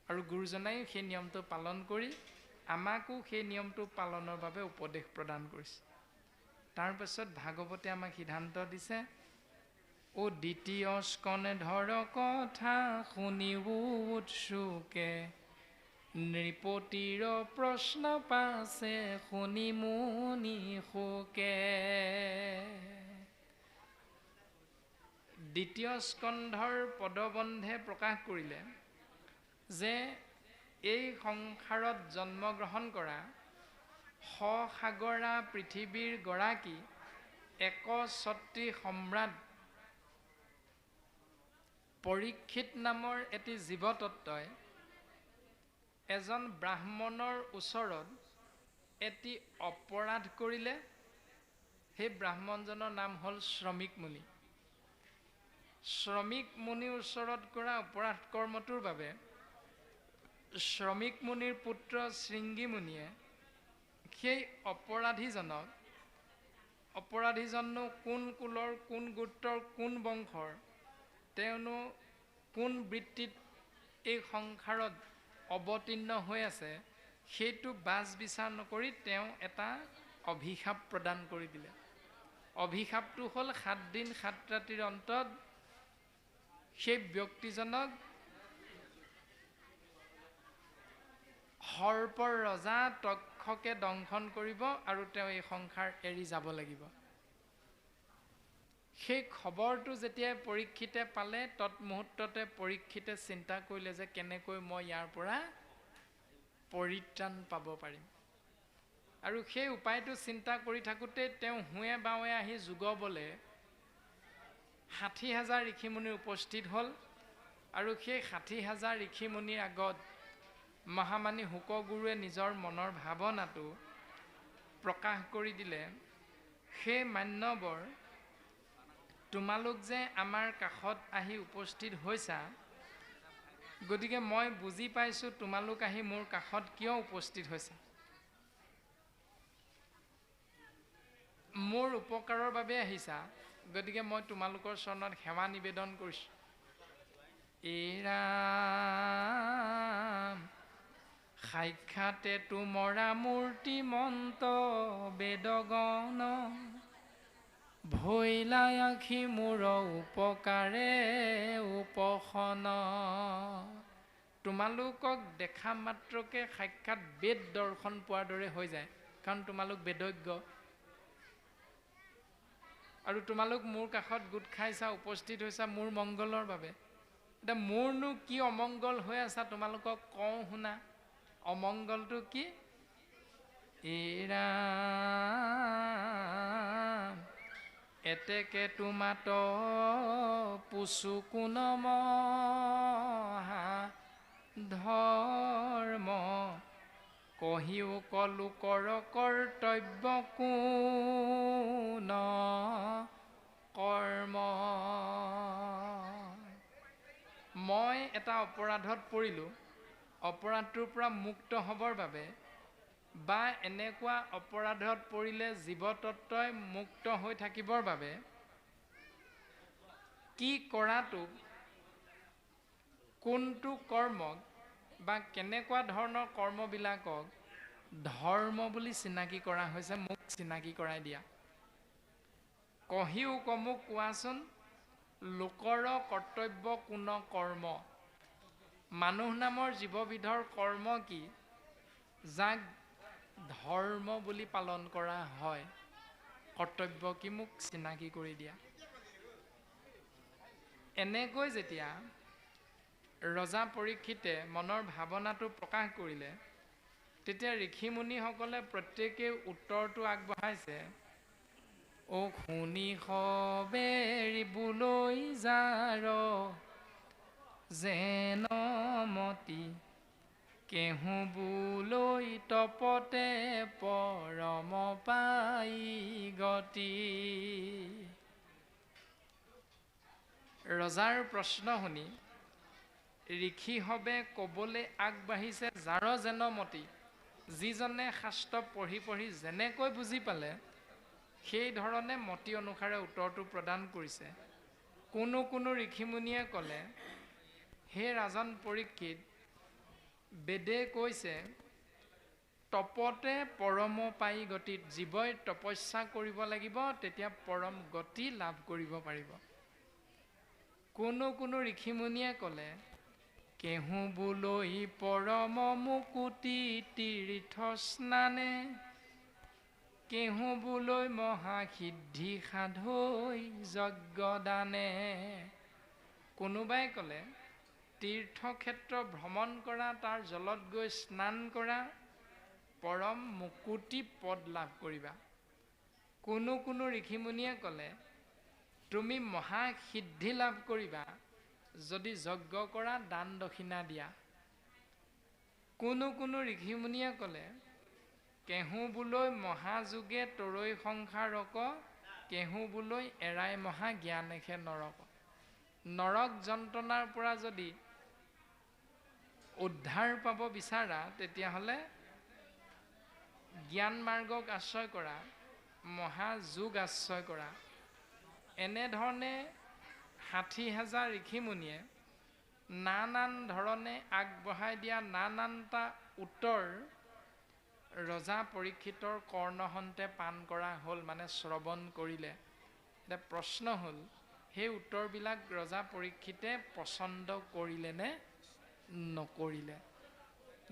S1: আৰু গুৰুজনাই সেই নিয়মটো পালন কৰি আমাকো সেই নিয়মটো পালনৰ বাবে উপদেশ প্ৰদান কৰিছে। তাৰপাছত ভাগৱতে আমাক সিদ্ধান্ত দিছে, ও দ্বিতীয় স্কনে ধৰ কথা শুনিব উৎসুকে, নৃপতিৰ প্ৰশ্ন পাছে শুনি মুনি শোকে। দ্বিতীয় স্কন্ধৰ পদবন্ধে প্ৰকাশ কৰিলে যে এই সংসাৰত জন্মগ্ৰহণ কৰা সসাগৰা পৃথিৱীৰ গৰাকী একছত্ৰী সম্ৰাট পৰীক্ষিত নামৰ এটি জীৱতত্ত্বই এজন ব্ৰাহ্মণৰ ওচৰত এটি অপৰাধ কৰিলে। সেই ব্ৰাহ্মণজনৰ নাম হ'ল শ্ৰমিক মুনি। শ্ৰমিক মুনিৰ ওচৰত কৰা অপৰাধ কৰ্মটোৰ বাবে শ্ৰমিক মুনিৰ পুত্ৰ শৃংগী মুনিয়ে সেই অপৰাধীজননো কোন কুলৰ, কোন গোত্ৰৰ, কোন বংশৰ, তেওঁনো কোন বৃত্তিত এই সংসাৰত অৱতীৰ্ণ হৈ আছে, সেইটো বাছ বিচাৰ নকৰি তেওঁ এটা অভিশাপ প্ৰদান কৰি দিলে। অভিশাপটো হ'ল 7 দিন 7 ৰাতিৰ অন্তত সেই ব্যক্তিজনক সৰ্পৰ ৰজা তক্ষকে দংশন কৰিব আৰু তেওঁ এই সংসাৰ এৰি যাব লাগিব। সেই খবৰটো যেতিয়া পৰীক্ষিতে পালে, তৎমুহূৰ্ততে পৰীক্ষিতে চিন্তা কৰিলে যে কেনেকৈ মই ইয়াৰ পৰা পৰিত্ৰাণ পাব পাৰিম। আৰু সেই উপায়টো চিন্তা কৰি থাকোঁতে তেওঁ হুঁৱে বাৱে আহি যুগবলে 60,000 ঋষিমুনিৰ উপস্থিত হ'ল। আৰু সেই 60,000 ঋষিমুনিৰ আগত মহামানী শুকগুৰুৱে নিজৰ মনৰ ভাৱনাটো প্ৰকাশ কৰি দিলে, সেই মান্যবৰ, তোমালোক যে আমাৰ কাষত আহি উপস্থিত হৈছা, গতিকে মই বুজি পাইছোঁ তোমালোক আহি মোৰ কাষত কিয় উপস্থিত হৈছা। মোৰ উপকাৰৰ বাবে আহিছা, গতিকে মই তোমালোকৰ চৰণত সেৱা নিবেদন কৰিছোঁ। ৰাম সাক্ষাতে তোমৰা মূৰ্তিমন্ত বেদগণ, ভৈলাই আখি মোৰ উপকাৰে উপশন। তোমালোকক দেখা মাত্ৰকে সাক্ষাৎ বেদ দৰ্শন পোৱাৰ দৰে হৈ যায়, কাৰণ তোমালোক বেদজ্ঞ। আৰু তোমালোক মোৰ কাষত গোট খাইছা, উপস্থিত হৈছা মোৰ মংগলৰ বাবে। এতিয়া মোৰনো কি অমংগল হৈ আছা তোমালোকক কওঁ শুনা। অমংগলটো কি? ৰাম এতেকে তোমাত পুচু কোনম ধৰ্ম, কহিও কলো কৰ কৰ্তব্য কোন কৰ্ম। মই এটা অপৰাধত পৰিলোঁ, অপৰাধটোৰ পৰা মুক্ত হ'বৰ বাবে, বা এনেকুৱা অপৰাধত পৰিলে জীৱতত্ত্বই মুক্ত হৈ থাকিবৰ বাবে কি কৰাটোক, কোনটো কৰ্মক বা কেনেকুৱা ধৰণৰ কৰ্মবিলাকক ধৰ্ম বুলি চিনাকি কৰা হৈছে, মোক চিনাকি কৰাই দিয়া। কহিও মোক কোৱাচোন, লোকৰ কৰ্তব্য কোন কৰ্ম। মানুহ নামৰ জীৱবিধৰ কৰ্ম কি, যাক ধৰ্ম বুলি পালন কৰা হয়। কৰ্তব্য কি মোক চিনাকি কৰি দিয়া। এনেকৈ যেতিয়া ৰজা পৰীক্ষিতে মনৰ ভাৱনাটো প্ৰকাশ কৰিলে, তেতিয়া ঋষিমুনিসকলে প্ৰত্যেকেই উত্তৰটো আগবঢ়াইছে। অ শুনি সবেৰিবলৈ যাৰ যেন মতি, কেহু বুলৈ তপতে পৰম পাই গতি। ৰজাৰ প্ৰশ্ন শুনি ঋষিসৱে ক'বলৈ আগবাঢ়িছে যাৰ যেন মতি। যিজনে শাস্ত্ৰ পঢ়ি পঢ়ি যেনেকৈ বুজি পালে, সেই ধৰণে মতি অনুসাৰে উত্তৰটো প্ৰদান কৰিছে। কোনো কোনো ঋষিমুনিয়ে ক'লে, হে ৰাজন পৰীক্ষিত, বেদে কৈছে তপতে পৰম পাই গতিত, জীৱই তপস্যা কৰিব লাগিব, তেতিয়া পৰম গতি লাভ কৰিব পাৰিব। কোনো কোনো ঋষিমুনিয়ে ক'লে, কেহু বুলৈ পৰম মুকুতি তীৰ্থ স্নানে, কেহু বুলৈ মহাসিদ্ধি সাধৈ যজ্ঞ দানে। কোনোবাই ক'লে তীৰ্থক্ষেত্ৰ ভ্ৰমণ কৰা, তাৰ জলত গৈ স্নান কৰা, পৰম মুকুতি পদ লাভ কৰিবা। কোনো কোনো ঋষিমুনিয়ে ক'লে তুমি মহাসিদ্ধি লাভ কৰিবা যদি যজ্ঞ কৰা, দান দক্ষিণা দিয়া। কোনো কোনো ঋষিমুনিয়ে ক'লে কেহু বোলৈ মহাযোগে তৰৈ সংসাৰক, কেহু বোলৈ এৰাই মহা জ্ঞানেখে নৰক। নৰক যন্ত্ৰণাৰ পৰা যদি উদ্ধাৰ পাব বিচাৰা তেতিয়াহ'লে জ্ঞান মাৰ্গক আশ্ৰয় কৰা, মহাযোগ আশ্ৰয় কৰা। এনেধৰণে ৬০,০০০ ঋষিমুনিয়ে নানান ধৰণে আগবঢ়াই দিয়া নানানটা উত্তৰ ৰজা পৰীক্ষিতৰ কৰ্ণহন্তে পান কৰা হ'ল, মানে শ্ৰৱণ কৰিলে। এতিয়া প্ৰশ্ন হ'ল সেই উত্তৰবিলাক ৰজা পৰীক্ষিতে পচন্দ কৰিলে নে নকৰিলে?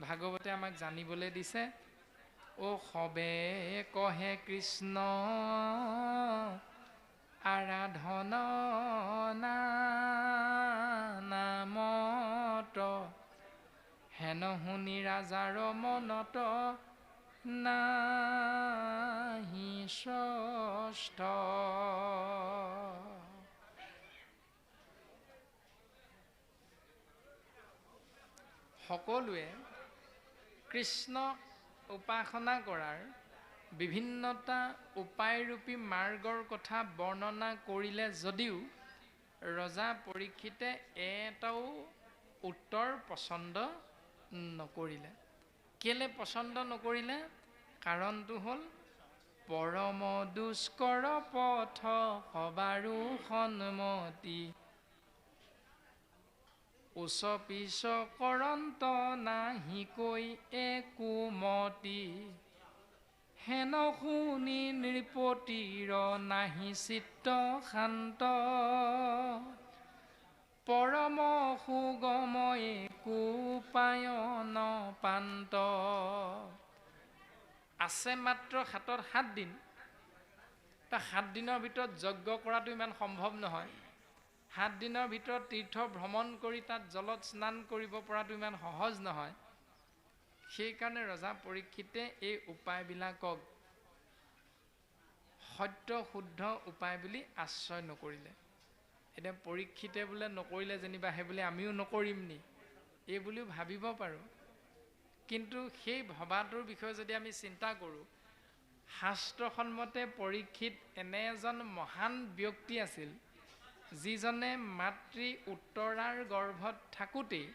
S1: ভাগৱতে আমাক জানিবলৈ দিছে, অ সবে কহে কৃষ্ণ আৰাধন নামত, হেন শুনি ৰাজাৰ মনত নাহি ষষ্ঠ। সকলোৱে কৃষ্ণ উপাসনা কৰাৰ বিভিন্নটা উপায়ৰূপী মাৰ্গৰ কথা বৰ্ণনা কৰিলে যদিও ৰজা পৰীক্ষিতে এটাও উত্তৰ পচন্দ নকৰিলে। কেলে পচন্দ নকৰিলে? কাৰণটো হ'ল পৰম দুষ্কৰ পথ সবাৰো সন্মতি, উচ পিছ কৰন্ত নাহিকৈ একোমতি, হেন শুনি নৃপতিৰ নাহি চিত্ত শান্ত, পৰম সুগময় কোপায়ন পান্ত। আছে মাত্ৰ হাতত ৭ দিন। তাৰ ৭ দিনৰ ভিতৰত যজ্ঞ কৰাটো ইমান সম্ভৱ নহয়। ৭ দিনৰ ভিতৰত তীৰ্থ ভ্ৰমণ কৰি তাত জলত স্নান কৰিব পৰাটো ইমান সহজ নহয়। সেইকাৰণে ৰজা পৰীক্ষিতে এই উপায়বিলাকক সত্য শুদ্ধ উপায় বুলি আশ্ৰয় নকৰিলে। এতিয়া পৰীক্ষিতে বোলে নকৰিলে যেনিবা সেইবুলি আমিও নকৰিম নি, এই বুলিও ভাবিব পাৰোঁ। কিন্তু সেই ভবাটোৰ বিষয়ে যদি আমি চিন্তা কৰোঁ, শাস্ত্ৰসন্মতে পৰীক্ষিত এনে এজন মহান ব্যক্তি আছিল যিজনে মাতৃ উত্তৰাৰ গৰ্ভত থাকোঁতেই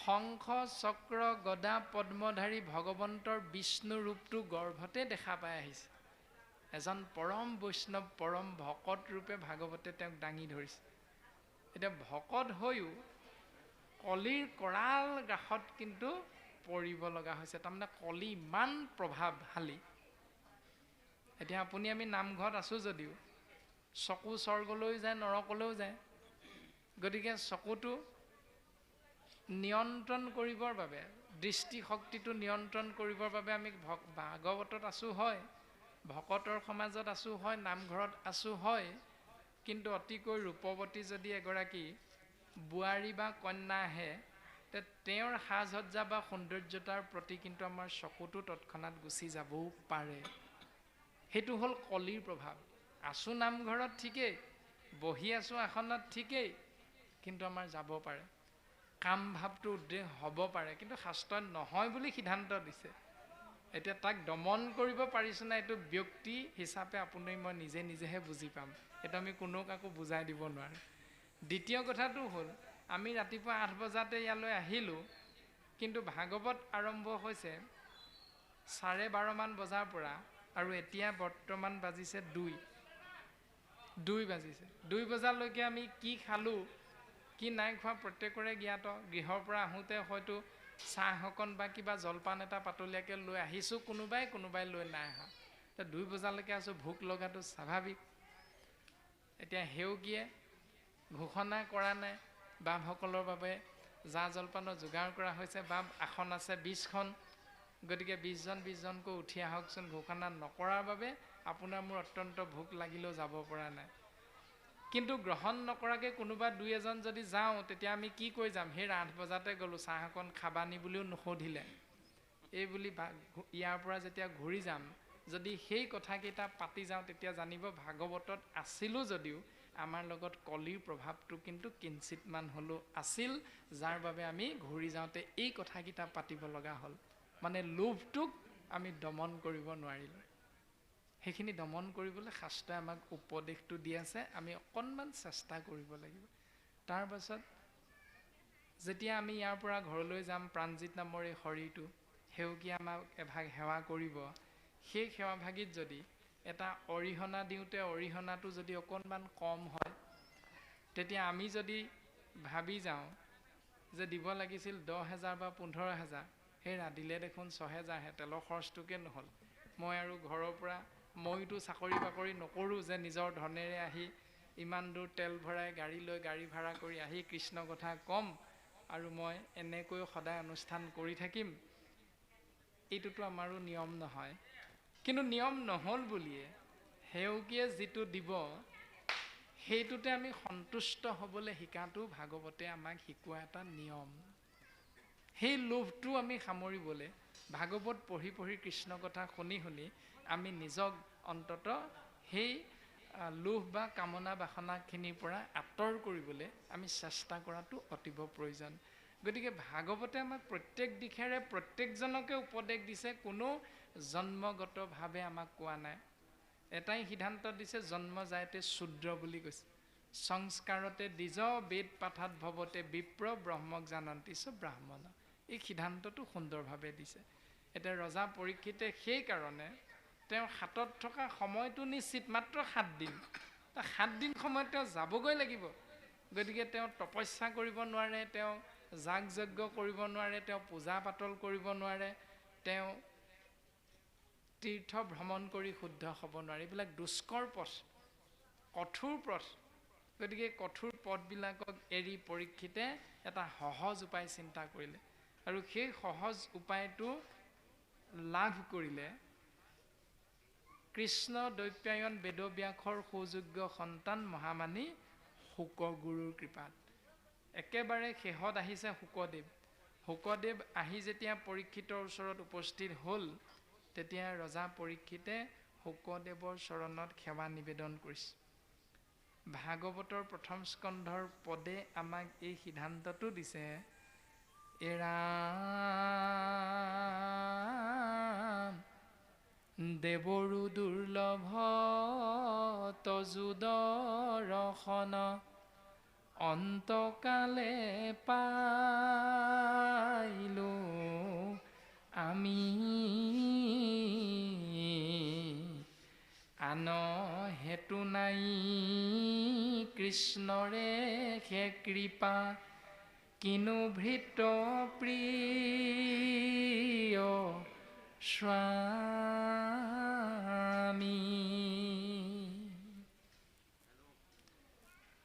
S1: শংখ চক্ৰ গদা পদ্মধাৰী ভগৱন্তৰ বিষ্ণু ৰূপটো গৰ্ভতে দেখা পাই আহিছে। এজন পৰম বৈষ্ণৱ পৰম ভকত ৰূপে ভাগৱতে তেওঁক দাঙি ধৰিছে। এতিয়া ভকত হৈও কলিৰ কৰাল গ্ৰাসত কিন্তু পৰিব লগা হৈছে। তাৰমানে কলি ইমান প্ৰভাৱশালী। এতিয়া আপুনি আমি নামঘৰত আছোঁ যদিও চকু স্বৰ্গলৈ যায়, নৰকলৈও যায়। গতিকে চকুটো নিয়ন্ত্ৰণ কৰিবৰ বাবে, দৃষ্টিশক্তিটো নিয়ন্ত্ৰণ কৰিবৰ বাবে আমি ভাগৱতত আছোঁ হয়, ভকতৰ সমাজত আছোঁ হয়, নামঘৰত আছোঁ হয়, কিন্তু অতিকৈ ৰূপৱতী যদি এগৰাকী বোৱাৰী বা কন্যা আহে, তেওঁৰ সাজ সজ্জা বা সৌন্দৰ্যতাৰ প্ৰতি কিন্তু আমাৰ চকুটো তৎক্ষণাত গুচি যাবও পাৰে। সেইটো হ'ল কলিৰ প্ৰভাৱ। আছোঁ নামঘৰত ঠিকেই, বহি আছোঁ আসনত ঠিকেই, কিন্তু আমাৰ যাব পাৰে। কাম ভাৱটো উদ্ৰেক হ'ব পাৰে, কিন্তু শাস্ত্ৰত নহয় বুলি সিদ্ধান্ত দিছে। এতিয়া তাক দমন কৰিব পাৰিছোঁ না, এইটো ব্যক্তি হিচাপে আপুনি মই নিজে নিজেহে বুজি পাম। এইটো আমি কোনো কাকো বুজাই দিব নোৱাৰোঁ। দ্বিতীয় কথাটো হ'ল আমি ৰাতিপুৱা ৮ বজাতে ইয়ালৈ আহিলোঁ, কিন্তু ভাগৱত আৰম্ভ হৈছে 12:30 বজাৰ পৰা, আৰু এতিয়া বৰ্তমান বাজিছে 2 বাজিছে। 2 বজালৈকে আমি কি খালোঁ কি নাই খোৱা প্ৰত্যেকৰে জ্ঞাত। গৃহৰ পৰা আহোঁতে হয়তো চাহ অকণ বা কিবা জলপান এটা পাতলীয়াকৈ লৈ আহিছোঁ, কোনোবাই লৈ নাই অহা। এতিয়া 2 বজালৈকে আছোঁ, ভোক লগাটো স্বাভাৱিক। এতিয়া সেউকীয়ে ঘোষণা কৰা নাই, বাপসকলৰ বাবে জা জলপানৰ যোগাৰ কৰা হৈছে। বাপ আসন আছে 20খন, গতিকে 20জনকৈ উঠি আহকচোন। ঘোষণা নকৰাৰ বাবে আপোনাৰ মোৰ অত্যন্ত ভোক লাগিলেও যাব পৰা নাই। কিন্তু গ্ৰহণ নকৰাকৈ কোনোবা দুই এজন যদি যাওঁ তেতিয়া আমি কি কৈ যাম, সেই 8 বজাতে গ'লোঁ, চাহ অকণ খাবানি বুলিও নুসুধিলে। এই বুলি ইয়াৰ পৰা যেতিয়া ঘূৰি যাম, যদি সেই কথাকেইটা পাতি যাওঁ তেতিয়া জানিব ভাগৱতত আছিলোঁ যদিও আমাৰ লগত কলিৰ প্ৰভাৱটো কিন্তু কিঞ্চিতমান হ'লেও আছিল, যাৰ বাবে আমি ঘূৰি যাওঁতে এই কথাকেইটা পাতিব লগা হ'ল। মানে লোভটোক আমি দমন কৰিব নোৱাৰিলোঁ। সেইখিনি দমন কৰিবলৈ শাস্ত্ৰই আমাক উপদেশটো দি আছে, আমি অকণমান চেষ্টা কৰিব লাগিব। তাৰ পাছত যেতিয়া আমি ইয়াৰ পৰা ঘৰলৈ যাম, প্ৰাণজিত নামৰ এই শৰীৰটো সেউকীয়া আমাক এভাগ সেৱা কৰিব, সেই সেৱাভাগীত যদি এটা অৰিহণা দিওঁতে অৰিহণাটো যদি অকণমান কম হয়, তেতিয়া আমি যদি ভাবি যাওঁ যে দিব লাগিছিল 10,000 বা 15,000, সেই ৰাধিলে দেখোন 6,000হে, তেলৰ খৰচটোকে নহ'ল। মই আৰু ঘৰৰ পৰা, মইতো চাকৰি বাকৰি নকৰোঁ যে নিজৰ ধনেৰে আহি ইমান দূৰ তেল ভৰাই গাড়ী লৈ গাড়ী ভাড়া কৰি আহি কৃষ্ণ কথা ক'ম আৰু মই এনেকৈ সদায় অনুষ্ঠান কৰি থাকিম। এইটোতো আমাৰো নিয়ম নহয়। কিন্তু নিয়ম নহ'ল বুলিয়ে সেউকীয়ে যিটো দিব সেইটোতে আমি সন্তুষ্ট হ'বলৈ শিকাটো ভাগৱতে আমাক শিকোৱা এটা নিয়ম। সেই লোভটো আমি সামৰিবলৈ ভাগৱত পঢ়ি পঢ়ি কৃষ্ণ কথা শুনি শুনি আমি নিজক অন্তত সেই লোভ বা কামনা বাসনাখিনিৰ পৰা আঁতৰ কৰিবলৈ আমি চেষ্টা কৰাটো অতীৱ প্ৰয়োজন। গতিকে ভাগৱতে আমাক প্ৰত্যেক দিশেৰে প্ৰত্যেকজনকে উপদেশ দিছে, কোনো জন্মগতভাৱে আমাক কোৱা নাই। এটাই সিদ্ধান্ত দিছে, জন্ম যায়তে শূদ্ৰ বুলি কৈছে, সংস্কাৰতে দ্বিজ বেদ পাঠাত ভৱতে বিপ্ৰ ব্ৰহ্মক জানন্তি চ ব্ৰাহ্মণ। এই সিদ্ধান্তটো সুন্দৰভাৱে দিছে। এতিয়া ৰজা পৰীক্ষিতে সেইকাৰণে তেওঁৰ হাতত থকা সময়টো নিশ্চিত, মাত্ৰ 7 দিন। 7 দিন সময়ত তেওঁ যাবগৈ লাগিব। গতিকে তেওঁ তপস্যা কৰিব নোৱাৰে, তেওঁ যাগ যজ্ঞ কৰিব নোৱাৰে, তেওঁ পূজা পাতল কৰিব নোৱাৰে, তেওঁ তীৰ্থ ভ্ৰমণ কৰি শুদ্ধ হ'ব নোৱাৰে। এইবিলাক দুষ্কৰ পথ, কঠোৰ পথ। গতিকে কঠোৰ পথবিলাকক এৰি পৰীক্ষিতে এটা সহজ উপায় চিন্তা কৰিলে, আৰু সেই সহজ উপায়টো লাভ কৰিলে কৃষ্ণ দৈপ্যায়ন বেদব্যাসৰ সুযোগ্য সন্তান মহামানী শুকগুৰুৰ কৃপাত। একেবাৰে শেষত আহিছে শুকদেৱ। শুকদেৱ আহি যেতিয়া পৰীক্ষিতৰ ওচৰত উপস্থিত হ'ল, তেতিয়া ৰজা পৰীক্ষিতে শুকদেৱৰ চৰণত সেৱা নিবেদন কৰিছে। ভাগৱতৰ প্ৰথম স্কন্ধৰ পদে আমাক এই সিদ্ধান্তটো দিছে, এৰা দেৱৰো দুৰ্লভ তজু দৰ্শন, অন্তকালে পাইলো আমি আন হেতু নাই, কৃষ্ণৰে হে কৃপা কিনো ভৃত প্ৰিয় স্বামী।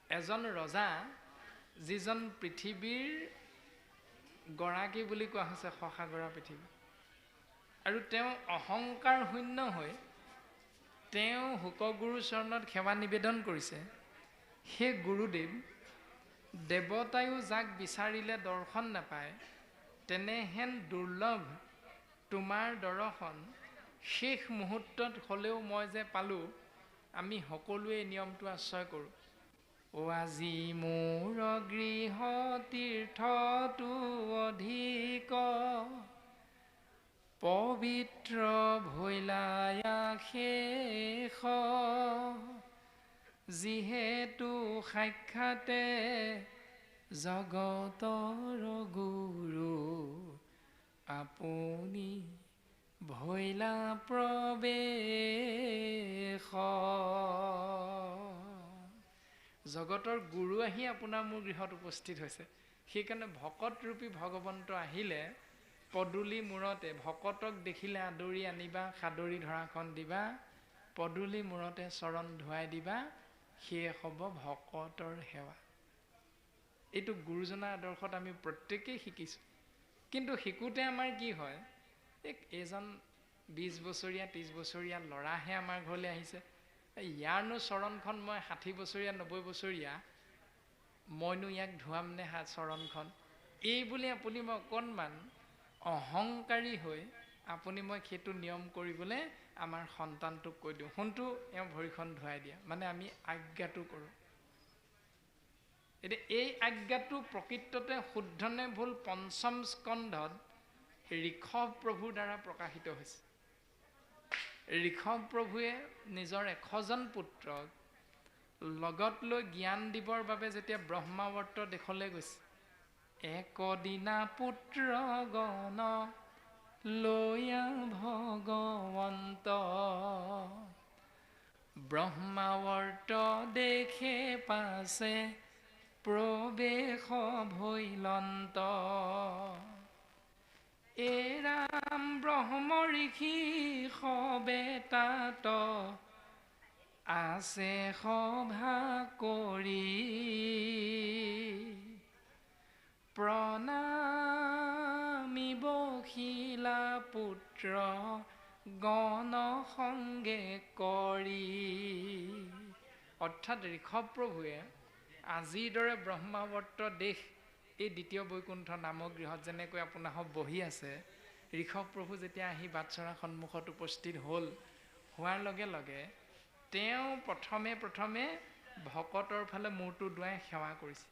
S1: এজন ৰজা, যিজন পৃথিৱীৰ গৰাকী বুলি কোৱা হৈছে, শশাগৰা পৃথিৱী, আৰু তেওঁ অহংকাৰ শূন্য হৈ তেওঁ শুকগুৰু চৰণত সেৱা নিবেদন কৰিছে। সেই গুৰুদেৱ দেৱতায়ো যাক বিচাৰিলে দৰ্শন নাপায়, তেনেহেন দুৰ্লভ তোমাৰ দৰ্শন শেষ মুহূৰ্তত হ'লেও মই যে পালোঁ, আমি সকলোৱে এই নিয়মটো আশ্ৰয় কৰোঁ। অ আজি মোৰ গৃহ তীৰ্থটো অধিক, পবিত্ৰ ভৈলায়া শেষ, যিহেতু সাক্ষাতে জগতৰ গুৰু, আপুনি ভৈলা প্ৰৱেশ। জগতৰ গুৰু আহি আপোনাৰ মোৰ গৃহত উপস্থিত হৈছে। সেইকাৰণে ভকতৰূপী ভগৱন্ত আহিলে পদূলি মূৰতে, ভকতক দেখিলে আদৰি আনিবা, সাদৰি ধৰাখন দিবা, পদূলি মূৰতে চৰণ ধুৱাই দিবা, সেয়ে হ'ব ভকতৰ সেৱা। এইটো গুৰুজনাৰ আদৰ্শত আমি প্ৰত্যেকেই শিকিছোঁ। কিন্তু শিকোঁতে আমাৰ কি হয়, এইজন 20 বছৰীয়া 30 বছৰীয়া ল'ৰাহে আমাৰ ঘৰলৈ আহিছে, ইয়াৰনো চৰণখন মই 60 বছৰীয়া 90 বছৰীয়া, মইনো ইয়াক ধোৱাম নে চৰণখন? এই বুলি আপুনি মই অকণমান অহংকাৰী হৈ আপুনি মই সেইটো নিয়ম কৰিবলৈ আমাৰ সন্তানটোক কৈ দিওঁ, শুনটো এওঁ ভৰিখন ধুৱাই দিয়া, মানে আমি আজ্ঞাটো কৰোঁ। এতিয়া এই আজ্ঞাটো প্ৰকৃততে শুদ্ধ নে ভুল পঞ্চম স্কন্ধত ঋষভ প্ৰভুৰ দ্বাৰা প্ৰকাশিত হৈছে। ঋষভ প্ৰভুৱে নিজৰ 100জন পুত্ৰক লগত লৈ জ্ঞান দিবৰ বাবে যেতিয়া ব্ৰহ্মাৱৰ্ত দেশলৈ গৈছে, একদিনা পুত্ৰ গণ লৈয়া ভগৱন্ত ব্ৰহ্মাৱৰ্ত দেখে পাছে প্ৰৱেশ ভৈলন্ত এৰাম ব্ৰহ্ম ঋষি সবে তাত আছে সভা কৰি প্ৰণামিব শিলা পুত্ৰ গণ সংগে কৰি। অৰ্থাৎ ঋষভ প্ৰভুৱে আজিৰ দৰে ব্ৰহ্মাৱৰ্ত দেশ এই দ্বিতীয় বৈকুণ্ঠ নামক গৃহত যেনেকৈ আপোনাৰসব বহি আছে, ঋষভ প্ৰভু যেতিয়া আহি বাটচৰা সন্মুখত উপস্থিত হ'ল, হোৱাৰ লগে লগে তেওঁ প্ৰথমে ভকতৰ ফালে মূৰটো দুৱাই সেৱা কৰিছে।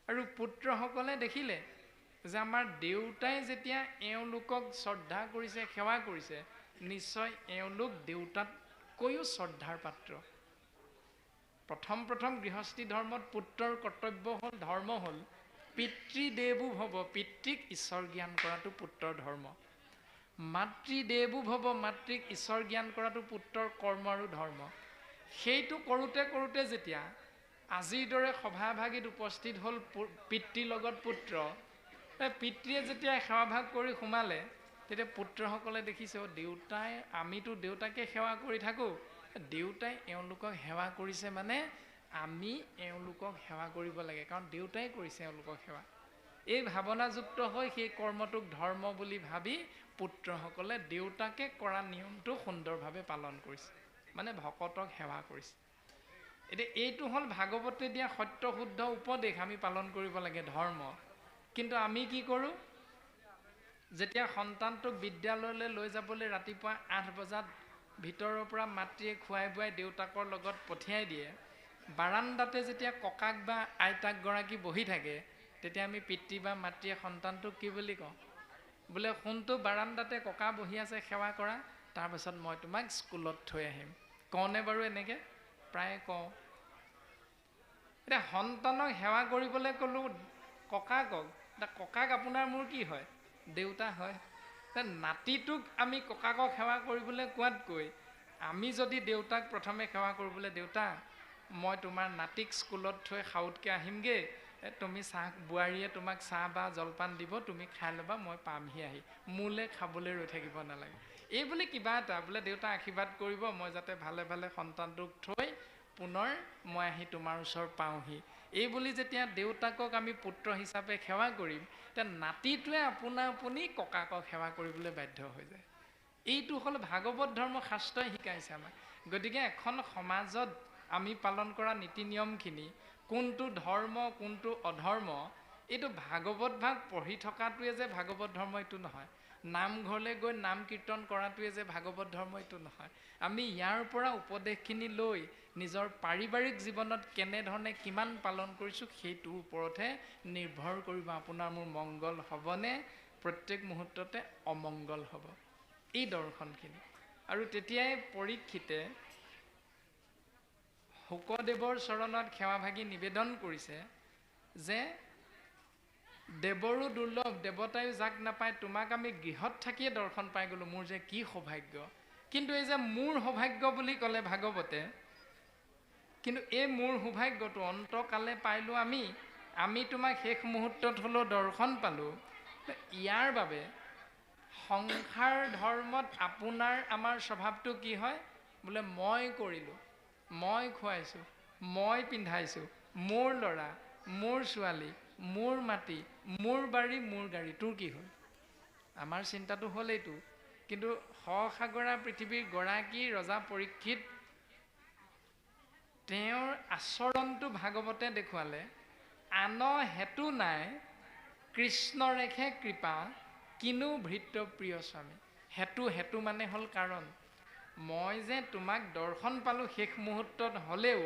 S1: আৰু পুত্ৰসকলে দেখিলে যে আমাৰ দেউতাই যেতিয়া এওঁলোকক শ্ৰদ্ধা কৰিছে, সেৱা কৰিছে, নিশ্চয় এওঁলোক দেউতাতকৈও শ্ৰদ্ধাৰ পাত্ৰ। প্ৰথম গৃহস্থী ধৰ্মত পুত্ৰৰ কৰ্তব্য হ'ল, ধৰ্ম হ'ল পিতৃদেৱো ভৱ, পিতৃক ঈশ্বৰ জ্ঞান কৰাটো পুত্ৰৰ ধৰ্ম। মাতৃদেৱো ভৱ, মাতৃক ঈশ্বৰ জ্ঞান কৰাটো পুত্ৰৰ কৰ্ম আৰু ধৰ্ম। সেইটো কৰোঁতে যেতিয়া আজিৰ দৰে সভাভাগীত উপস্থিত হ'ল পিতৃৰ লগত পুত্ৰ, পিতৃয়ে যেতিয়া সেৱাভাগ কৰি সোমালে, তেতিয়া পুত্ৰসকলে দেখিছে দেউতাই, আমিতো দেউতাকে সেৱা কৰি থাকোঁ, দেউতাই এওঁলোকক সেৱা কৰিছে মানে আমি এওঁলোকক সেৱা কৰিব লাগে, কাৰণ দেউতাই কৰিছে এওঁলোকক সেৱা। এই ভাৱনাযুক্ত হৈ সেই কৰ্মটোক ধৰ্ম বুলি ভাবি পুত্ৰসকলে দেউতাকে কৰা নিয়মটো সুন্দৰভাৱে পালন কৰিছে, মানে ভকতক সেৱা কৰিছে। এতিয়া এইটো হ'ল ভাগৱতে দিয়া সত্য শুদ্ধ উপদেশ, আমি পালন কৰিব লাগে ধৰ্ম। কিন্তু আমি কি কৰোঁ, যেতিয়া সন্তানটোক বিদ্যালয়লৈ লৈ যাবলৈ ৰাতিপুৱা 8 বজাত ভিতৰৰ পৰা মাতৃয়ে খুৱাই বুৱাই দেউতাকৰ লগত পঠিয়াই দিয়ে, বাৰান্দাতে যেতিয়া ককাক বা আইতাকগৰাকী বহি থাকে, তেতিয়া আমি পিতৃ বা মাতৃয়ে সন্তানটোক কি বুলি কওঁ, বোলে শুনটো বাৰান্দাতে ককা বহি আছে, সেৱা কৰা, তাৰপাছত মই তোমাক স্কুলত থৈ আহিম। কওঁনে বাৰু এনেকৈ? প্ৰায় কওঁ। এতিয়া সন্তানক সেৱা কৰিবলৈ ক'লোঁ ককাকক, ককাক আপোনাৰ মোৰ কি হয়? দেউতা হয়। নাতিটোক আমি ককাকক সেৱা কৰিবলৈ কোৱাতকৈ আমি যদি দেউতাক প্ৰথমে সেৱা কৰিবলৈ, দেউতা মই তোমাৰ নাতিক স্কুলত থৈ সাউতকৈ আহিমগৈ, তুমি বোৱাৰীয়ে তোমাক চাহ বা জলপান দিব, তুমি খাই ল'বা, মই পামহি আহি, মোলৈ খাবলৈ ৰৈ থাকিব নালাগে। এই বুলি কিবা এটা বোলে দেউতা আশীৰ্বাদ কৰিব, মই যাতে ভালে ভালে সন্তানটোক থৈ পুনৰ মই আহি তোমাৰ ওচৰ পাওঁহি। এই বুলি যেতিয়া দেউতাকক আমি পুত্ৰ হিচাপে সেৱা কৰিম, তেতিয়া নাতিটোৱে আপুনি ককাকক সেৱা কৰিবলৈ বাধ্য হৈ যায়। এইটো হ'ল ভাগৱত ধৰ্ম, শাস্ত্ৰই শিকাইছে আমাক। গতিকে এখন সমাজত আমি পালন কৰা নীতি নিয়মখিনি কোনটো ধৰ্ম কোনটো অধৰ্ম, এইটো ভাগৱত ভাগ পঢ়ি থকাটোৱে যে ভাগৱত ধৰ্ম এইটো নহয়, নামঘৰলৈ গৈ নাম কীৰ্তন কৰাটোৱে যে ভাগৱত ধৰ্ম এইটো নহয়। আমি ইয়াৰ পৰা উপদেশখিনি লৈ নিজৰ পাৰিবাৰিক জীৱনত কেনেধৰণে কিমান পালন কৰিছোঁ সেইটোৰ ওপৰতহে নিৰ্ভৰ কৰিব আপোনাৰ মোৰ মংগল হ'বনে প্ৰত্যেক মুহূৰ্ততে অমংগল হ'ব, এই দৰ্শনখিনি। আৰু তেতিয়াই পৰীক্ষিতে শুকদেৱৰ চৰণত সেৱাভাগী নিবেদন কৰিছে যে দেৱৰো দুৰ্লভ, দেৱতায়ো যাক নাপায়, তোমাক আমি গৃহত থাকিয়ে দৰ্শন পাই গ'লোঁ, মোৰ যে কি সৌভাগ্য। কিন্তু এই যে মোৰ সৌভাগ্য বুলি ক'লে ভাগৱতে, কিন্তু এই মোৰ সৌভাগ্যটো অন্তকালে পাইলোঁ আমি তোমাক শেষ মুহূৰ্তত হ'লেও দৰ্শন পালোঁ। ইয়াৰ বাবে সংসাৰ ধৰ্মত আপোনাৰ আমাৰ স্বভাৱটো কি হয়, বোলে মই কৰিলোঁ, মই খুৱাইছোঁ, মই পিন্ধাইছোঁ, মোৰ ল'ৰা, মোৰ ছোৱালী, মোৰ মাটি, মোৰ বাৰী, মোৰ গাড়ী, তোৰ কি হ'ল? আমাৰ চিন্তাটো হ'ল এইটো। কিন্তু সসাগৰা পৃথিৱীৰ গৰাকী ৰজা পৰীক্ষিত তেওঁৰ আচৰণটো ভাগৱতে দেখুৱালে, আন হেতু নাই কৃষ্ণৰেখে কৃপা কিনো ভৃত্য প্ৰিয় স্বামী। হেতু মানে হ'ল কাৰণ। মই যে তোমাক দৰ্শন পালোঁ শেষ মুহূৰ্তত হ'লেও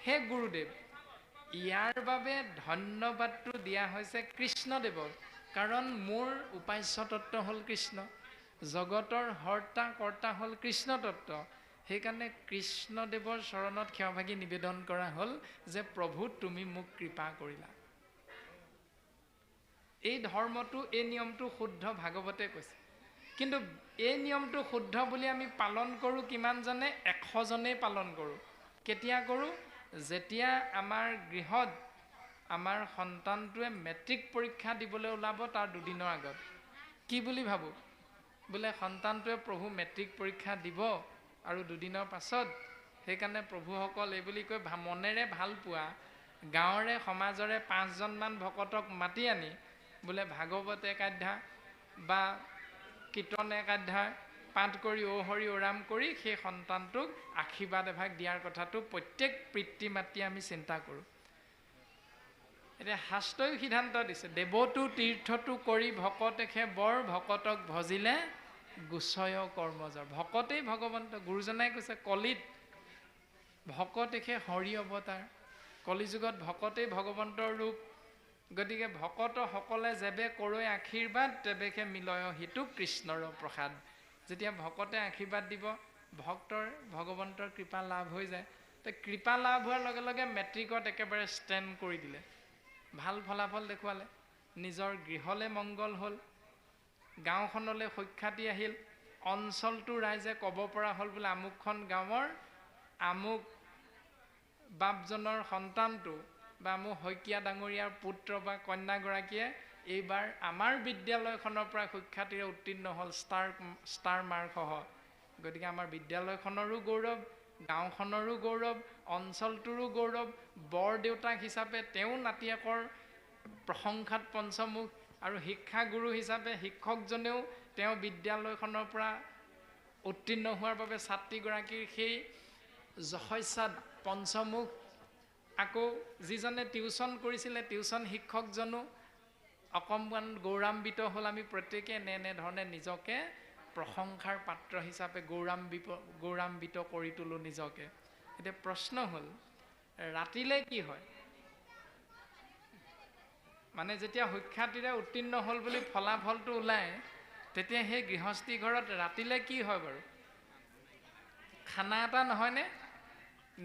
S1: হে গুৰুদেৱ, ইয়াৰ বাবে ধন্যবাদটো দিয়া হৈছে কৃষ্ণদেৱক। কাৰণ মোৰ উপাস্য তত্ত্ব হ'ল কৃষ্ণ, জগতৰ হৰ্তা কৰ্তা হ'ল কৃষ্ণ তত্ত্ব। সেইকাৰণে কৃষ্ণদেৱৰ চৰণত ক্ষমাভাগী নিবেদন কৰা হ'ল যে প্ৰভু তুমি মোক কৃপা কৰিলা। এই ধৰ্মটো, এই নিয়মটো শুদ্ধ, ভাগৱতে কৈছে। কিন্তু এই নিয়মটো শুদ্ধ বুলি আমি পালন কৰোঁ কিমানজনে? 100 জনেই পালন কৰোঁ। কেতিয়া কৰোঁ? যেতিয়া আমাৰ গৃহত আমাৰ সন্তানটোৱে মেট্ৰিক পৰীক্ষা দিবলৈ ওলাব তাৰ দুদিনৰ আগত। কি বুলি ভাবোঁ? বোলে সন্তানটোৱে প্ৰভু মেট্ৰিক পৰীক্ষা দিব আৰু দুদিনৰ পাছত, সেইকাৰণে প্ৰভুসকল এই বুলি কৈ মনেৰে ভাল পোৱা গাঁৱৰে সমাজৰে 5 জনমান ভকতক মাতি আনি বোলে ভাগৱত একাধ্যায় বা কীৰ্তন একাধ্যায় পাঠ কৰি অ হৰি অ ৰাম কৰি সেই সন্তানটোক আশীৰ্বাদ এভাগ দিয়াৰ কথাটো প্ৰত্যেক পিতৃ মাতৃয়ে আমি চিন্তা কৰোঁ। এতিয়া শাস্ত্ৰই সিদ্ধান্ত দিছে, দেৱতো তীৰ্থটো কৰি ভকতেখে বৰ, ভকতক ভজিলে গোচয় কৰ্মজৰ। ভকতেই ভগৱন্ত। গুৰুজনাই কৈছে কলিত ভকতেখে হৰি অৱতাৰ, কলিযুগত ভকতেই ভগৱন্তৰ ৰূপ। গতিকে ভকতসকলে যেবে কৰৈ আশীৰ্বাদ, তেবেকে মিলয় হিতু কৃষ্ণৰ প্ৰসাদ। যেতিয়া ভকতে আশীৰ্বাদ দিব, ভক্তৰ ভগৱন্তৰ কৃপা লাভ হৈ যায়। তো কৃপা লাভ হোৱাৰ লগে লগে মেট্ৰিকত একেবাৰে ষ্টেণ্ড কৰি দিলে, ভাল ফলাফল দেখুৱালে, নিজৰ গৃহলৈ মংগল হ'ল, গাঁওখনলৈ সুখ্যাতি আহিল, অঞ্চলটো ৰাইজে ক'ব পৰা হ'ল বোলে আমুকখন গাঁৱৰ আমুক বাপজনৰ সন্তানটো বা মোৰ শইকীয়া ডাঙৰীয়াৰ পুত্ৰ বা কন্যাগৰাকীয়ে এইবাৰ আমাৰ বিদ্যালয়খনৰ পৰা সুখ্যাতিৰে উত্তীৰ্ণ হ'ল ষ্টাৰ মাৰ্কসহ। গতিকে আমাৰ বিদ্যালয়খনৰো গৌৰৱ, গাঁওখনৰো গৌৰৱ, অঞ্চলটোৰো গৌৰৱ। বৰদেউতাক হিচাপে তেওঁ নাতিয়েকৰ প্ৰশংসাত পঞ্চমুখ, আৰু শিক্ষাগুৰু হিচাপে শিক্ষকজনেও তেওঁ বিদ্যালয়খনৰ পৰা উত্তীৰ্ণ হোৱাৰ বাবে ছাত্ৰীগৰাকীৰ সেই যশস্যাত পঞ্চমুখ। আকৌ যিজনে টিউচন কৰিছিলে টিউচন শিক্ষকজনো অকণমান গৌৰাম্বিত হ'ল। আমি প্ৰত্যেকে এনেধৰণে নিজকে প্ৰশংসাৰ পাত্ৰ হিচাপে গৌৰাম্বিত কৰি তোলোঁ নিজকে। এতিয়া প্ৰশ্ন হ'ল, ৰাতিলৈ কি হয়? মানে যেতিয়া সুখ্যাতিৰে উত্তীৰ্ণ হ'ল বুলি ফলাফলটো ওলায়, তেতিয়া সেই গৃহস্থী ঘৰত ৰাতিলৈ কি হয় বাৰু? খানা এটা নহয়নে?